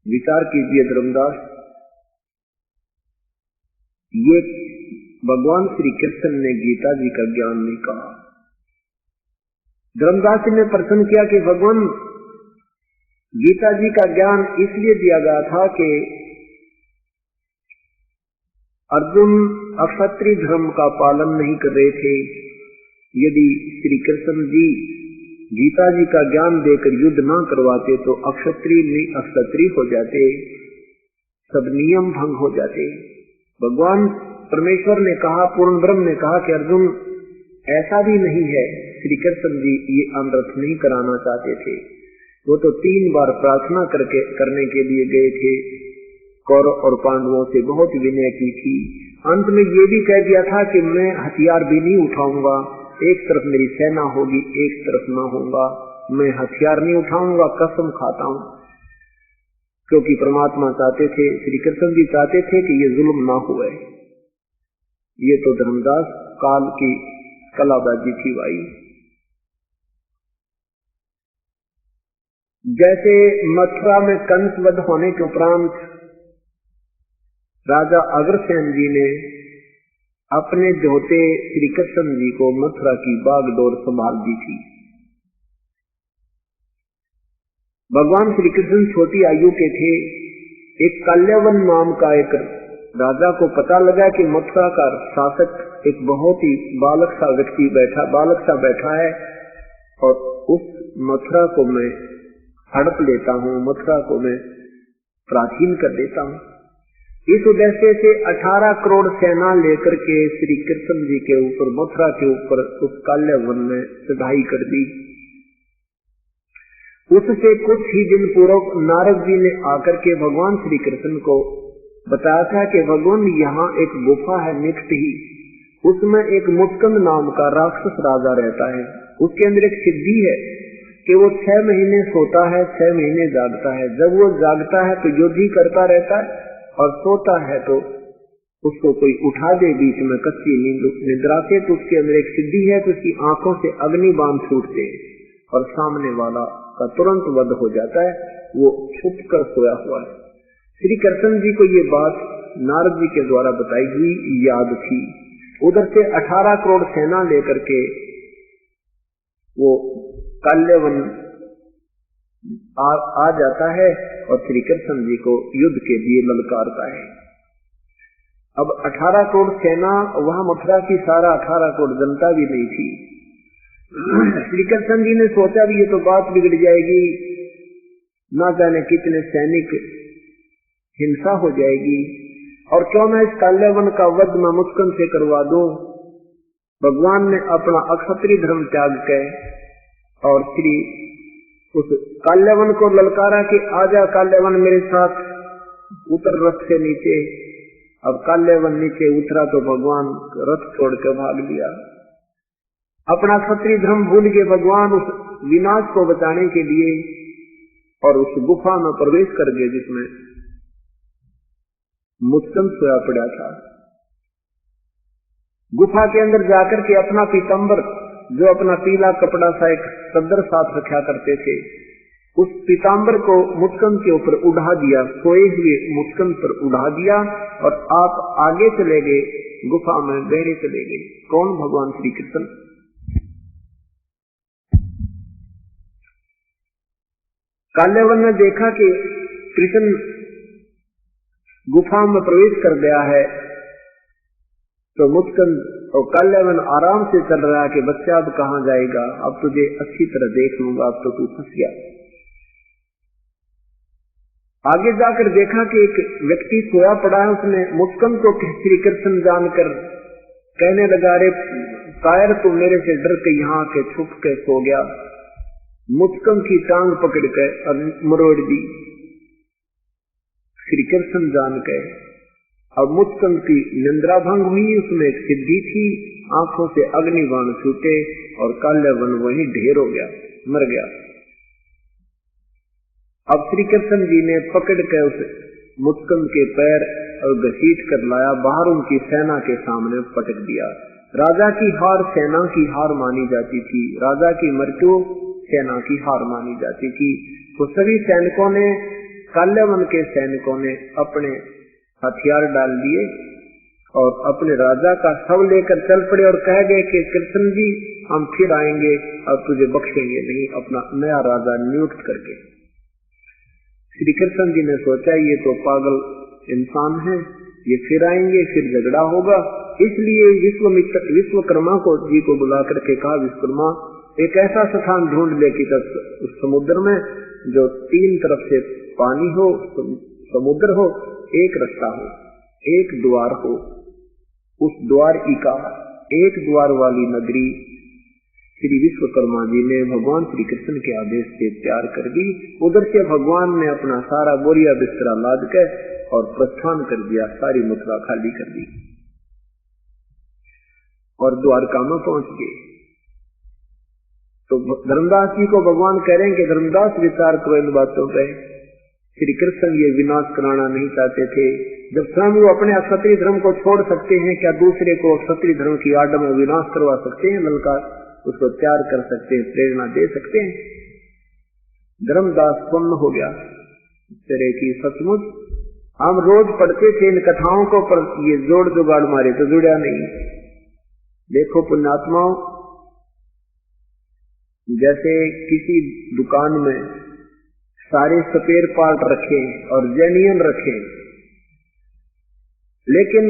A: विचार कीजिए धर्मदास, ये भगवान श्री कृष्ण ने गीता जी का ज्ञान नहीं कहा। धर्मदास ने प्रश्न किया कि भगवान गीता जी का ज्ञान इसलिए दिया गया था कि अर्जुन अक्षत्रिय धर्म का पालन नहीं कर रहे थे। यदि श्री कृष्ण जी गीता जी का ज्ञान देकर युद्ध ना करवाते तो अक्षत्रिय हो जाते, सब नियम भंग हो जाते। भगवान परमेश्वर ने कहा, पूर्ण ब्रह्म ने कहा कि अर्जुन ऐसा भी नहीं है, श्री कृष्ण जी ये अनर्थ नहीं कराना चाहते थे। वो तो 3 बार प्रार्थना करने के लिए गए थे, कौरव और पांडवों से बहुत विनय की थी। अंत में ये भी कह दिया था कि मैं हथियार भी नहीं उठाऊंगा, एक तरफ मेरी सेना होगी, एक तरफ ना होगा, मैं हथियार नहीं उठाऊंगा, कसम खाता हूं। क्योंकि परमात्मा चाहते थे, श्री कृष्ण जी चाहते थे कि ये जुल्म ना हुए। ये तो धर्मदास काल की कलाबाजी थी भाई। जैसे मथुरा में कंस वध होने के उपरांत राजा अग्रसेन जी ने अपने जोते श्री कृष्ण जी को मथुरा की बागडोर संभाल दी थी। भगवान श्री कृष्ण छोटी आयु के थे। एक काल्यवन नाम का एक राजा को पता लगा कि मथुरा का शासक एक बहुत ही बालक सा बैठा है और उस मथुरा को मैं हड़प लेता हूँ, मथुरा को मैं प्राचीन कर देता हूँ। इस उद्देश्य से 18 करोड़ सेना लेकर के श्री कृष्ण जी के ऊपर, मथुरा के ऊपर उस काल्यवन में चढ़ाई कर दी। उससे कुछ ही दिन पूर्व नारद जी ने आकर के भगवान श्री कृष्ण को बताया था कि भगवान यहाँ एक गुफा है निकट ही, उसमें एक मुस्कंद नाम का राक्षस राजा रहता है। उसके अंदर एक सिद्धि है कि वो 6 महीने सोता है, 6 महीने जागता है। जब वो जागता है तो युद्ध ही करता रहता है और सोता है तो उसको कोई उठा दे बीच में कच्ची निद्रा से, तो उसके अंदर एक सिद्धि है तो उसकी आंखों से अग्नि बाण छूटते और सामने वाला का तुरंत वध हो जाता है। वो छुप कर सोया हुआ है। श्री कृष्ण जी को ये बात नारद जी के द्वारा बताई हुई याद थी। उधर से 18 करोड़ सेना लेकर के वो काल्यवन आ जाता है और श्री कृष्ण जी को युद्ध के लिए ललकारता है। अब 18 करोड़ सेना, वहां मथुरा की सारा 18 करोड़ जनता भी नहीं थी। श्री कृष्ण जी ने सोचा भी ये तो बात बिगड़ जाएगी, ना जाने कितने सैनिक हिंसा हो जाएगी, और क्यों मैं इस काल्यवन का वध मैं मुस्कन से करवा दूं। भगवान ने अपना अक्षत्रिय धर्म त्याग के और श्री उस काल्यवन को ललकारा कि आजा काल्यवन मेरे साथ, उतर रथ से नीचे। अब काल्यवन नीचे उतरा तो भगवान रथ छोड़ के भाग लिया। अपना क्षत्रिय धर्म भूल के भगवान उस विनाश को बचाने के लिए और उस गुफा में प्रवेश कर गए जिसमें मुस्कंद सोया पड़ा था। गुफा के अंदर जाकर के अपना पीतांबर, जो अपना पीला कपड़ा सा एक सदर साथ रखा करते थे, उस पीतांबर को मुस्कंद के ऊपर उड़ा दिया, सोए हुए मुस्कंद पर उड़ा दिया और आप आगे चले गए, गुफा में गहरे चले गए। कौन? भगवान श्री कृष्ण। काल्यवन ने देखा कि कृष्ण गुफा में प्रवेश कर गया है, तो मुस्कंद और काल्यवन आराम से चल रहा है कि बच्चा अब कहाँ जाएगा, अब तुझे अच्छी तरह देख लूंगा, अब तो तू फंस गया। आगे जाकर देखा कि एक व्यक्ति सोया पड़ा है, उसने मुस्कंद को श्री कृष्ण जानकर कहने लगा, रे कायर तू मेरे से डर के यहाँ के छुप के सो गया। मुस्कंद की टांग पकड़ के मरोड़ दी श्री कृष्ण जान के। अब मुस्कंद की निंद्रा भंग हुई, उसमें एक सिद्धि थी, आंखों से अग्निबाण छूटे और काल्यवन वहीं ढेर हो गया, मर गया। अब श्री कृष्ण जी ने पकड़ के उस मुस्कंद के पैर और घसीट कर लाया, बाहर उनकी सेना के सामने पटक दिया। राजा की हार सेना की हार मानी जाती थी, राजा की मृत्यु सेना की हार मानी जाती थी। तो सभी सैनिकों ने काल्यावन के सैनिकों ने अपने हथियार डाल दिए और अपने राजा का शव लेकर चल पड़े और कह गए कि कृष्ण जी हम फिर आएंगे और तुझे बख्शेंगे नहीं, अपना नया राजा नियुक्त करके। श्री कृष्ण जी ने सोचा ये तो पागल इंसान है, ये फिर आएंगे, फिर झगड़ा होगा, इसलिए विश्वकर्मा को जी को बुला करके कहा, विश्वकर्मा एक ऐसा स्थान ढूंढ ले कि उस समुद्र में जो 3 तरफ से पानी हो, समुद्र हो, एक रास्ता हो, एक द्वार हो, उस द्वार का एक द्वार वाली नगरी श्री विश्वकर्मा जी ने भगवान श्री कृष्ण के आदेश से तैयार कर दी। उधर से भगवान ने अपना सारा बोरिया बिस्तरा लाद के और प्रस्थान कर दिया, सारी मथुरा खाली कर दी और द्वारका में पहुंच गए। तो धर्मदास जी को भगवान कह रहे हैं कि धर्मदास विचार करो इन बातों पे। श्री कृष्ण ये विनाश कराना नहीं चाहते थे। जब स्वयं वो अपने क्षत्रिय धर्म को छोड़ सकते हैं, क्या दूसरे को क्षत्रिय धर्म की आड़ में विनाश करवा सकते हैं? ललकार उसको त्याग कर सकते हैं, प्रेरणा दे सकते हैं। धर्मदास पन्न हो गया तेरे की सचमुच। हम रोज पढ़ते थे इन कथाओं को, पर ये जोड़ जुगाड़ मारे तो जुड़ा नहीं। देखो पुण्यात्माओं, जैसे किसी दुकान में सारे स्पेयर पार्ट रखे और जेन्युइन रखे, लेकिन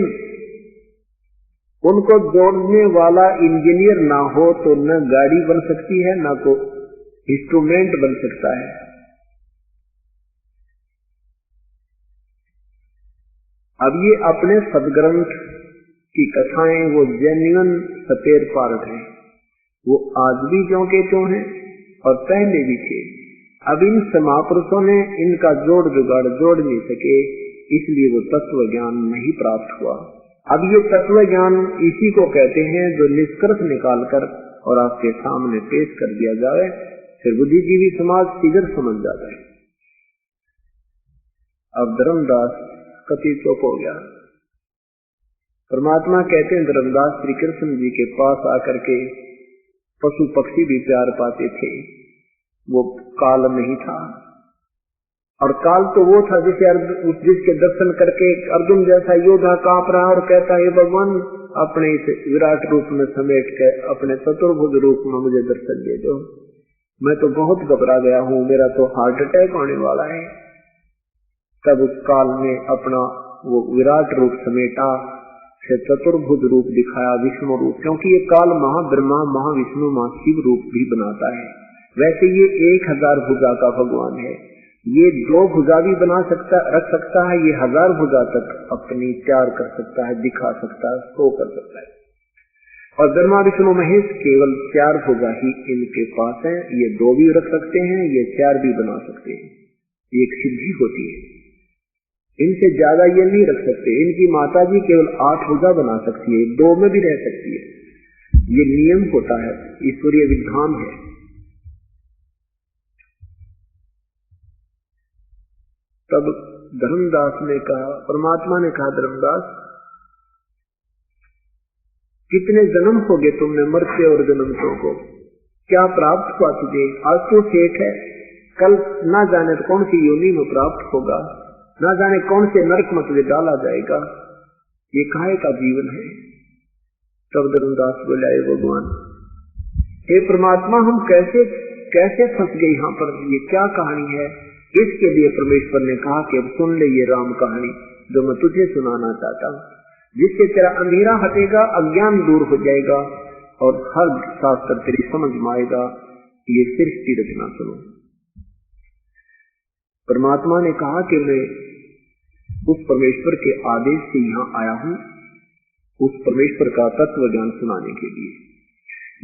A: उनको जोड़ने वाला इंजीनियर ना हो तो न गाड़ी बन सकती है, न को इंस्ट्रूमेंट बन सकता है। अब ये अपने सदग्रंथ की कथाएं वो जेन्युइन स्पेयर पार्ट हैं, वो आज भी ज्यों के त्यों हैं और पहले भी थे। अब इन महापुरुषों ने इनका जोड़ जुगाड़ जोड़ नहीं सके, इसलिए वो तत्व ज्ञान नहीं प्राप्त हुआ। अब ये तत्व ज्ञान इसी को कहते हैं जो निष्कर्ष निकालकर और आपके सामने पेश कर दिया जाए, फिर बुद्धिजीवी समाज शीघ्र समझ जाता है। अब धर्मदास कति चुप हो गया। परमात्मा कहते हैं धर्मदास श्री कृष्ण जी के पास आकर के पशु पक्षी भी प्यार पाते थे। वो काल नहीं था, और काल तो वो था जिसके दर्शन करके अर्जुन जैसा योद्धा कांप रहा और कहता है भगवान अपने इस विराट रूप में समेट कर अपने चतुर्भुज रूप में मुझे दर्शन दे दो, मैं तो बहुत घबरा गया हूँ, मेरा तो हार्ट अटैक होने वाला है। तब उस काल ने अपना वो विराट रूप समेटा, से चतुर्भुज रूप दिखाया, विष्णु रूप, क्योंकि ये काल महाब्रह्मा महाविष्णु महाशिव रूप भी बनाता है। वैसे ये 1000 भुजा का भगवान है, ये 2 भुजा भी बना सकता रख सकता है, ये 1000 भुजा तक अपनी तैयार कर सकता है, दिखा सकता है, शो कर सकता है। और ब्रह्मा विष्णु महेश केवल 4 भुजा ही इनके पास है, ये 2 भी रख सकते हैं, ये 4 भी बना सकते हैं, ये एक सिद्धि होती है। इनसे ज्यादा ये नहीं रख सकते। इनकी माता जी केवल 8 भुजा बना सकती है, 2 में भी रह सकती है। ये नियम होता है, ईश्वरीय विधान है। तब धर्मदास ने कहा, परमात्मा ने कहा, धर्मदास कितने जन्म हो गए तुमने मरते और जन्मतों को, क्या प्राप्त हुआ तुझे? आज तो सेठ है, कल ना जाने तो कौन सी योनि में प्राप्त होगा, ना जाने कौन से नरक में तुझे डाला जाएगा, ये काहे का जीवन है। तब धर्मदास बोला, भगवान हे परमात्मा, हम कैसे फंस गए यहाँ पर, ये क्या कहानी है? इसके लिए परमेश्वर ने कहा कि अब सुन ले ये राम कहानी जो मैं तुझे सुनाना चाहता हूँ, जिससे तेरा अंधेरा हटेगा, अज्ञान दूर हो जाएगा और हर शास्त्र तेरी समझ में आएगा। ये सृष्टि रचना सुनो। परमात्मा ने कहा कि मैं उस परमेश्वर के आदेश से यहाँ आया हूँ, उस परमेश्वर का तत्व ज्ञान सुनाने के लिए।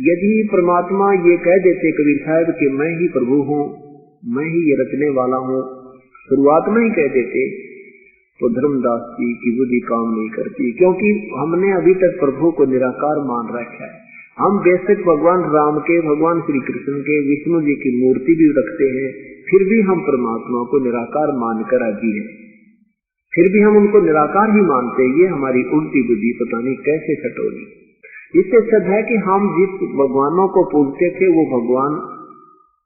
A: यदि परमात्मा ये कह देते कबीर साहब कि मैं ही प्रभु हूँ, मैं ही ये रचने वाला हूँ, शुरुआत में ही कह देते, तो धर्मदास जी की बुद्धि काम नहीं करती, क्योंकि हमने अभी तक प्रभु को निराकार मान रखा है। हम बेशक भगवान राम के, भगवान श्री कृष्ण के, विष्णु जी की मूर्ति भी रखते हैं, फिर भी हम परमात्मा को निराकार मानकर राजी हैं, फिर भी हम उनको निराकार ही मानते। ये हमारी उल्टी बुद्धि पता नहीं कैसे सटोरी। इससे सद है कि हम जिस भगवानों को पूजते थे वो भगवान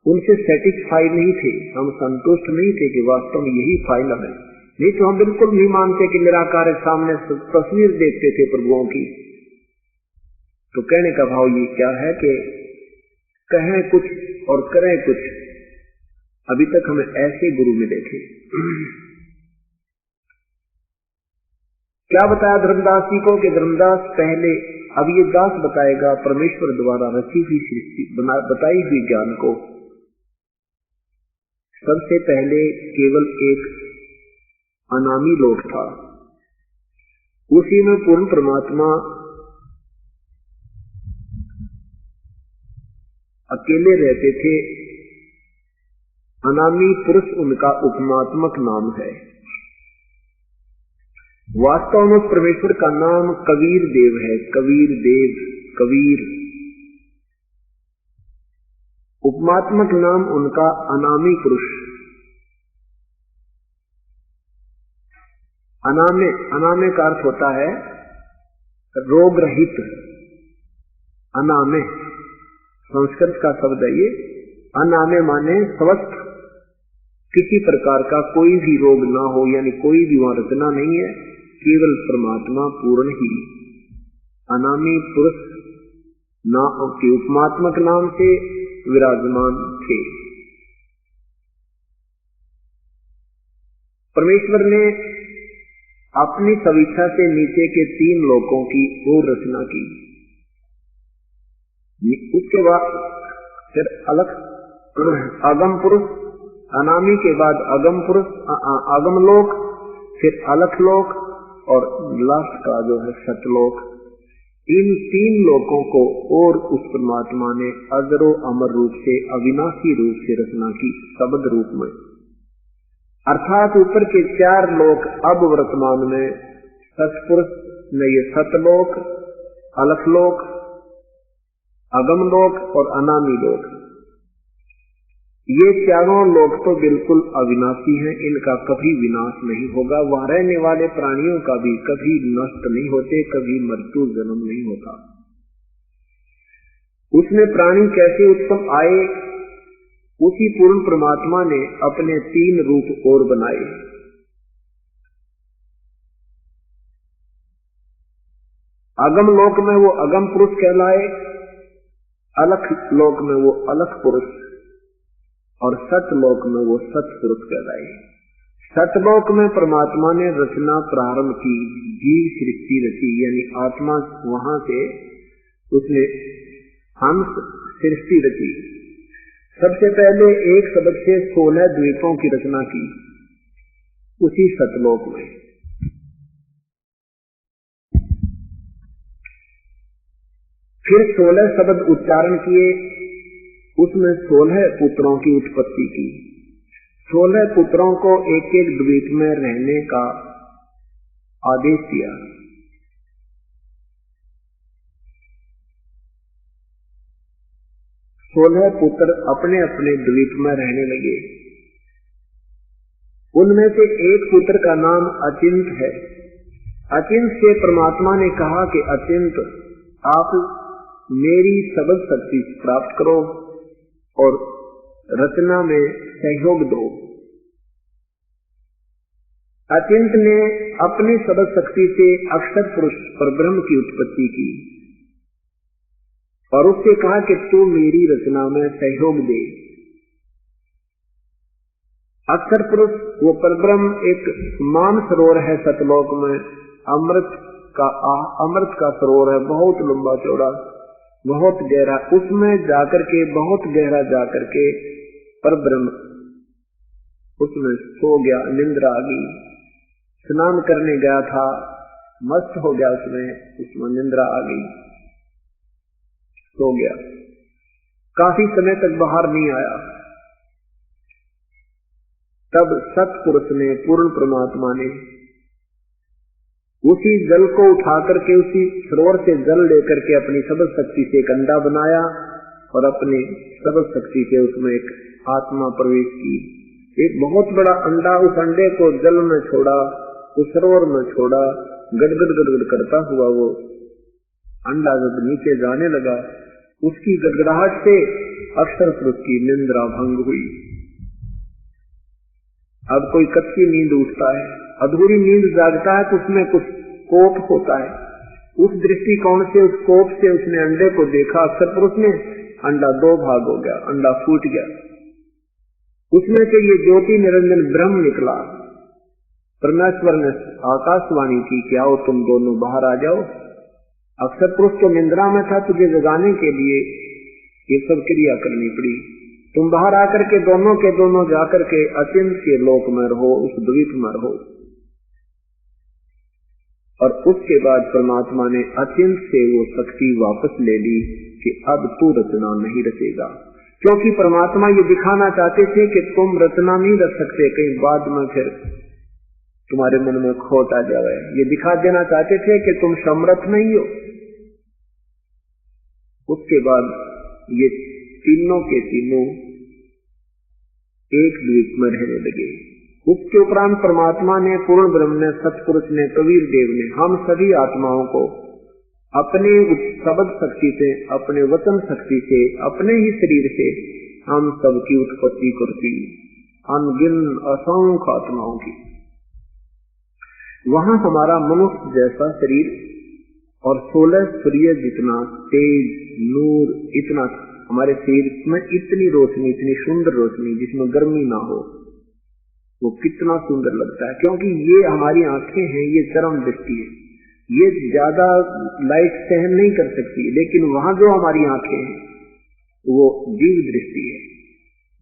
A: उनसे सेटिस्फाई नहीं थे, हम संतुष्ट नहीं थे कि वास्तव में यही फाइनल है। नहीं तो हम बिल्कुल नहीं मानते कि निराकार सामने तस्वीर देखते थे प्रभुओं की। तो कहने का भाव ये क्या है कि कहें कुछ और करें कुछ। अभी तक हमें ऐसे गुरु मिले थे। क्या बताया धर्मदास जी को कि धर्मदास पहले, अब ये दास बताएगा परमेश्वर द्वारा रची हुई सृष्टि बताई हुई ज्ञान को। सबसे पहले केवल एक अनामी लोक था, उसी में पूर्ण परमात्मा अकेले रहते थे। अनामी पुरुष उनका उपमात्मक नाम है। वास्तव में परमेश्वर का नाम कबीर देव है। कबीर देव, कबीर उपमात्मक नाम उनका अनामी पुरुष। अनामे का अर्थ होता है रोग रहित। अनामे संस्कृत का शब्द है ये। अनामे माने स्वस्थ, किसी प्रकार का कोई भी रोग ना हो, यानी कोई भी वहां रचना नहीं है, केवल परमात्मा पूर्ण ही। अनामी पुरुष नाम के उपमात्मक नाम से विराजमान थे। परमेश्वर ने अपनी स्वेच्छा से नीचे के 3 लोकों की और रचना की। उसके बाद फिर अलग अगम पुरुष, अनामी के बाद अगम पुरुष, अगम लोक, फिर अलख लोक और लास्ट का जो है सतलोक। इन 3 लोकों को और उस परमात्मा ने अजरो अमर रूप से, अविनाशी रूप से रचना की, शब्द रूप में। अर्थात ऊपर के 4 लोक अब वर्तमान में सतपुरुष में ये सतलोक, अलखलोक, अगम लोक और अनामी लोक, ये चारों लोक तो बिल्कुल अविनाशी हैं। इनका कभी विनाश नहीं होगा। वहां रहने वाले प्राणियों का भी कभी नष्ट नहीं होते, कभी मृत्यु जन्म नहीं होता। उसमें प्राणी कैसे उत्पन्न आए, उसी पूर्ण परमात्मा ने अपने 3 रूप और बनाए। अगम लोक में वो अगम पुरुष कहलाए, अलख लोक में वो अलख पुरुष और सतलोक में वो सतपुरुष कहलाए। सतलोक में परमात्मा ने रचना प्रारंभ की, जीव सृष्टि रची, यानी आत्मा वहां से उसने हंस सृष्टि रची। सबसे पहले एक शब्द से 16 द्वीपों की रचना की उसी सतलोक में। फिर 16 शब्द उच्चारण किए, उसमें 16 पुत्रों की उत्पत्ति की। 16 पुत्रों को एक एक द्वीप में रहने का आदेश दिया। 16 पुत्र अपने अपने द्वीप में रहने लगे। उनमें से एक पुत्र का नाम अचिंत है। अचिंत से परमात्मा ने कहा कि अचिंत, आप मेरी सबल शक्ति प्राप्त करो और रचना में सहयोग दो। अचिंत ने अपनी सबल शक्ति से अक्षर पुरुष परब्रह्म की उत्पत्ति की और उससे कहा कि तू मेरी रचना में सहयोग दे। अक्षर पुरुष वो परब्रह्म एक मानसरोवर है सतलोक में, अमृत का सरोवर है, बहुत लंबा चौड़ा, बहुत गहरा। उसमें जाकर के, बहुत गहरा जाकर के परब्रह्म उसमें सो गया, निंद्रा आ गई। स्नान करने गया था, मस्त हो गया, उसमें निंद्रा आ गई, सो गया। काफी समय तक बाहर नहीं आया। तब सतपुरुष ने, पूर्ण परमात्मा ने उसी जल को उठा करके, उसी सरोवर से जल लेकर के अपनी सबल शक्ति से एक अंडा बनाया और अपनी सबल शक्ति से उसमें एक आत्मा प्रवेश की। एक बहुत बड़ा अंडा, उस अंडे को जल में छोड़ा, उस सरोवर में छोड़ा। गड़गड़ गड़गड़ करता हुआ वो अंडा जब नीचे जाने लगा, उसकी गड़गड़ाहट से अक्षर पुरुष की निंद्रा भंग हुई। अब कोई कच्ची नींद उठता है, अधूरी नींद जागता है तो उसमें कुछ कोप होता है। उस दृष्टिकोण से, उस कोप से उसने अंडे को देखा। अक्षर पुरुष ने अंडा दो भाग हो गया, अंडा फूट गया, उसमें से ये ज्योति निरंजन ब्रह्म निकला। परमेश्वर ने आकाशवाणी की कि आओ तुम दोनों बाहर आ जाओ। अक्षर पुरुष तो निंद्रा में था, तुझे जगाने के लिए ये सब क्रिया करनी पड़ी। तुम बाहर आकर के दोनों के दोनों जाकर के अचिंत के लोक में रहो, उस द्वीप में रहो। और उसके बाद परमात्मा ने अचिंत से वो शक्ति वापस ले ली कि अब तू रचना नहीं रचेगा, क्योंकि परमात्मा ये दिखाना चाहते थे कि तुम रचना नहीं रच सकते, कहीं बाद में फिर तुम्हारे मन में खोट आ जाए। ये दिखा देना चाहते थे कि तुम समर्थ नहीं हो। उसके बाद ये तीनों के तीनों एक द्वीप में रहने लगे। उसके उपरांत परमात्मा ने, पूर्ण ब्रह्म ने, सतपुरुष ने, कबीर देव ने हम सभी आत्माओं को अपने शब्द शक्ति से, अपने वचन शक्ति से, अपने ही शरीर से हम सबकी उत्पत्ति करती, अनगिन असंख्य आत्माओं की। वहां हमारा मनुष्य जैसा शरीर और 16 सूर्य जितना तेज नूर, इतना हमारे शरीर में इतनी रोशनी, इतनी सुंदर रोशनी जिसमें गर्मी ना हो, वो कितना सुंदर लगता है। क्योंकि ये हमारी आंखें हैं, ये चरम दृष्टि है, ये ज्यादा लाइट सहन नहीं कर सकती, लेकिन वहां जो हमारी आंखें हैं वो जीव दृष्टि है।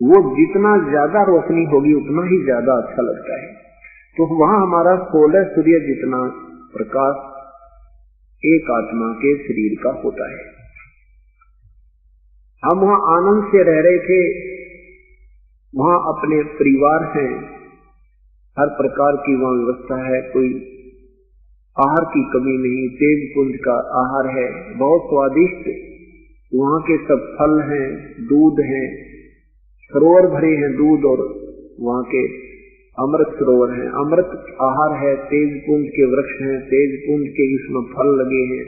A: वो जितना ज्यादा रोशनी होगी उतना ही ज्यादा अच्छा लगता है। तो वहां हमारा 16 सूर्य जितना प्रकाश एक आत्मा के शरीर का होता है। हम वहां आनंद से रह रहे थे, वहां अपने परिवार हैं, हर प्रकार की वहां व्यवस्था है, कोई आहार की कमी नहीं, तेज पुंज का आहार है, बहुत स्वादिष्ट वहां के सब फल हैं, दूध है, सरोवर भरे हैं दूध, और वहां के अमृत सरोवर है, अमृत आहार है, तेज पुंज के वृक्ष हैं, तेज पुंज के इसमें फल लगे हैं,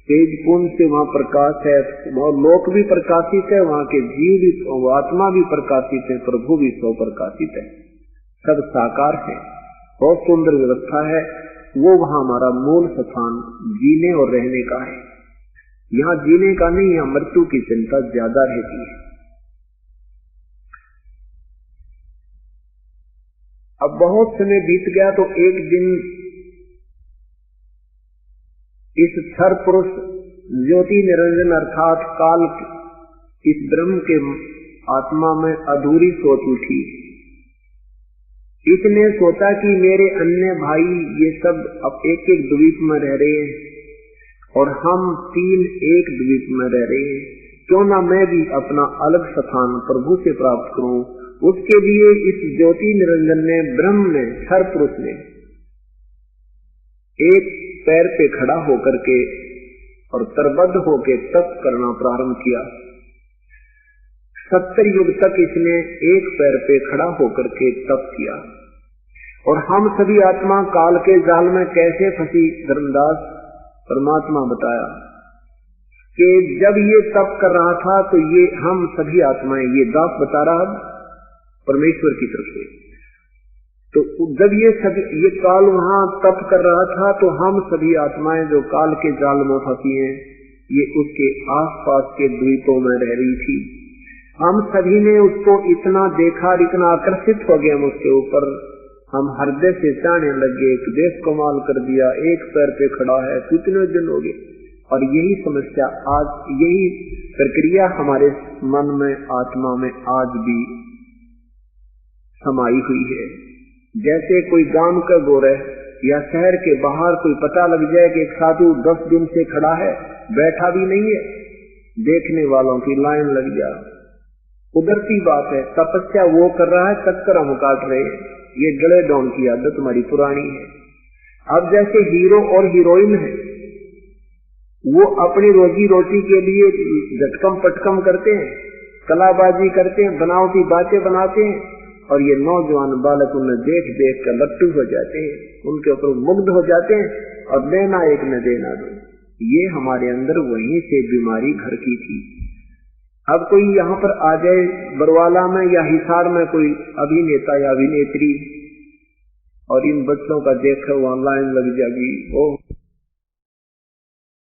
A: तेज पुंज से वहां प्रकाश है, वहां लोक भी प्रकाशित है, वहां के जीव भी, आत्मा भी प्रकाशित है, प्रभु भी सौ प्रकाशित है, सब साकार है, बहुत सुंदर व्यवस्था है। वो वहां हमारा मूल स्थान जीने और रहने का है। यहाँ जीने का नहीं, यहाँ मृत्यु की चिंता ज्यादा रहती है। अब बहुत समय बीत गया तो एक दिन इस क्षर पुरुष ज्योति निरंजन अर्थात काल, इस ब्रह्म के आत्मा में अधूरी सोच उठी। इसने सोचा कि मेरे अन्य भाई ये सब अब एक एक द्वीप में रह रहे हैं और हम तीन एक द्वीप में रह रहे हैं, क्यों ना मैं भी अपना अलग स्थान प्रभु से प्राप्त करूं। उसके लिए इस ज्योति निरंजन ने, ब्रह्म ने, क्षर पुरुष ने एक पैर पे खड़ा होकर के और तरबद्ध होके तप करना प्रारंभ किया। 70 युग तक इसने एक पैर पे खड़ा होकर के तप किया। और हम सभी आत्मा काल के जाल में कैसे फंसी, धर्मदास परमात्मा बताया कि जब ये तप कर रहा था तो ये हम सभी आत्माएं, ये दास बता रहा परमेश्वर की तरफ से, तो जब ये काल वहां तप कर रहा था तो हम सभी आत्माएं जो काल के जाल में फंसी हैं, ये उसके आसपास के द्वीपों में रह रही थी। हम सभी ने उसको इतना देखा, इतना आकर्षित हो गए हम उसके ऊपर, हम हृदय से चाहने लगे, एक देश कमाल कर दिया, एक पैर पे खड़ा है, कितने दिन हो गए। और यही समस्या आज, यही प्रक्रिया हमारे मन में, आत्मा में आज भी समाई हुई है। जैसे कोई गांव का गोरे या शहर के बाहर कोई पता लग जाए कि एक साधु 10 दिन से खड़ा है, बैठा भी नहीं है, देखने वालों की लाइन लग जाए। कुदरती बात है, तपस्या वो कर रहा है, चक्कर हम काट रहे हैं, ये गले डॉन की आदत हमारी पुरानी है। अब जैसे हीरो और हीरोइन है, वो अपनी रोजी रोटी के लिए झटकम पटकम करते हैं, कलाबाजी करते हैं, बनावटी बातें बनाते हैं, और ये नौजवान बालक उन्हें देख देख कर लट्टू हो जाते हैं, उनके ऊपर मुग्ध हो जाते हैं, और लेना एक न देना दो। ये हमारे अंदर वहीं से बीमारी घर की थी। अब कोई यहाँ पर आ जाए बरवाला में या हिसार में कोई अभिनेता या अभिनेत्री और इन बच्चों का देख वहां लाइन लग जाएगी, ओ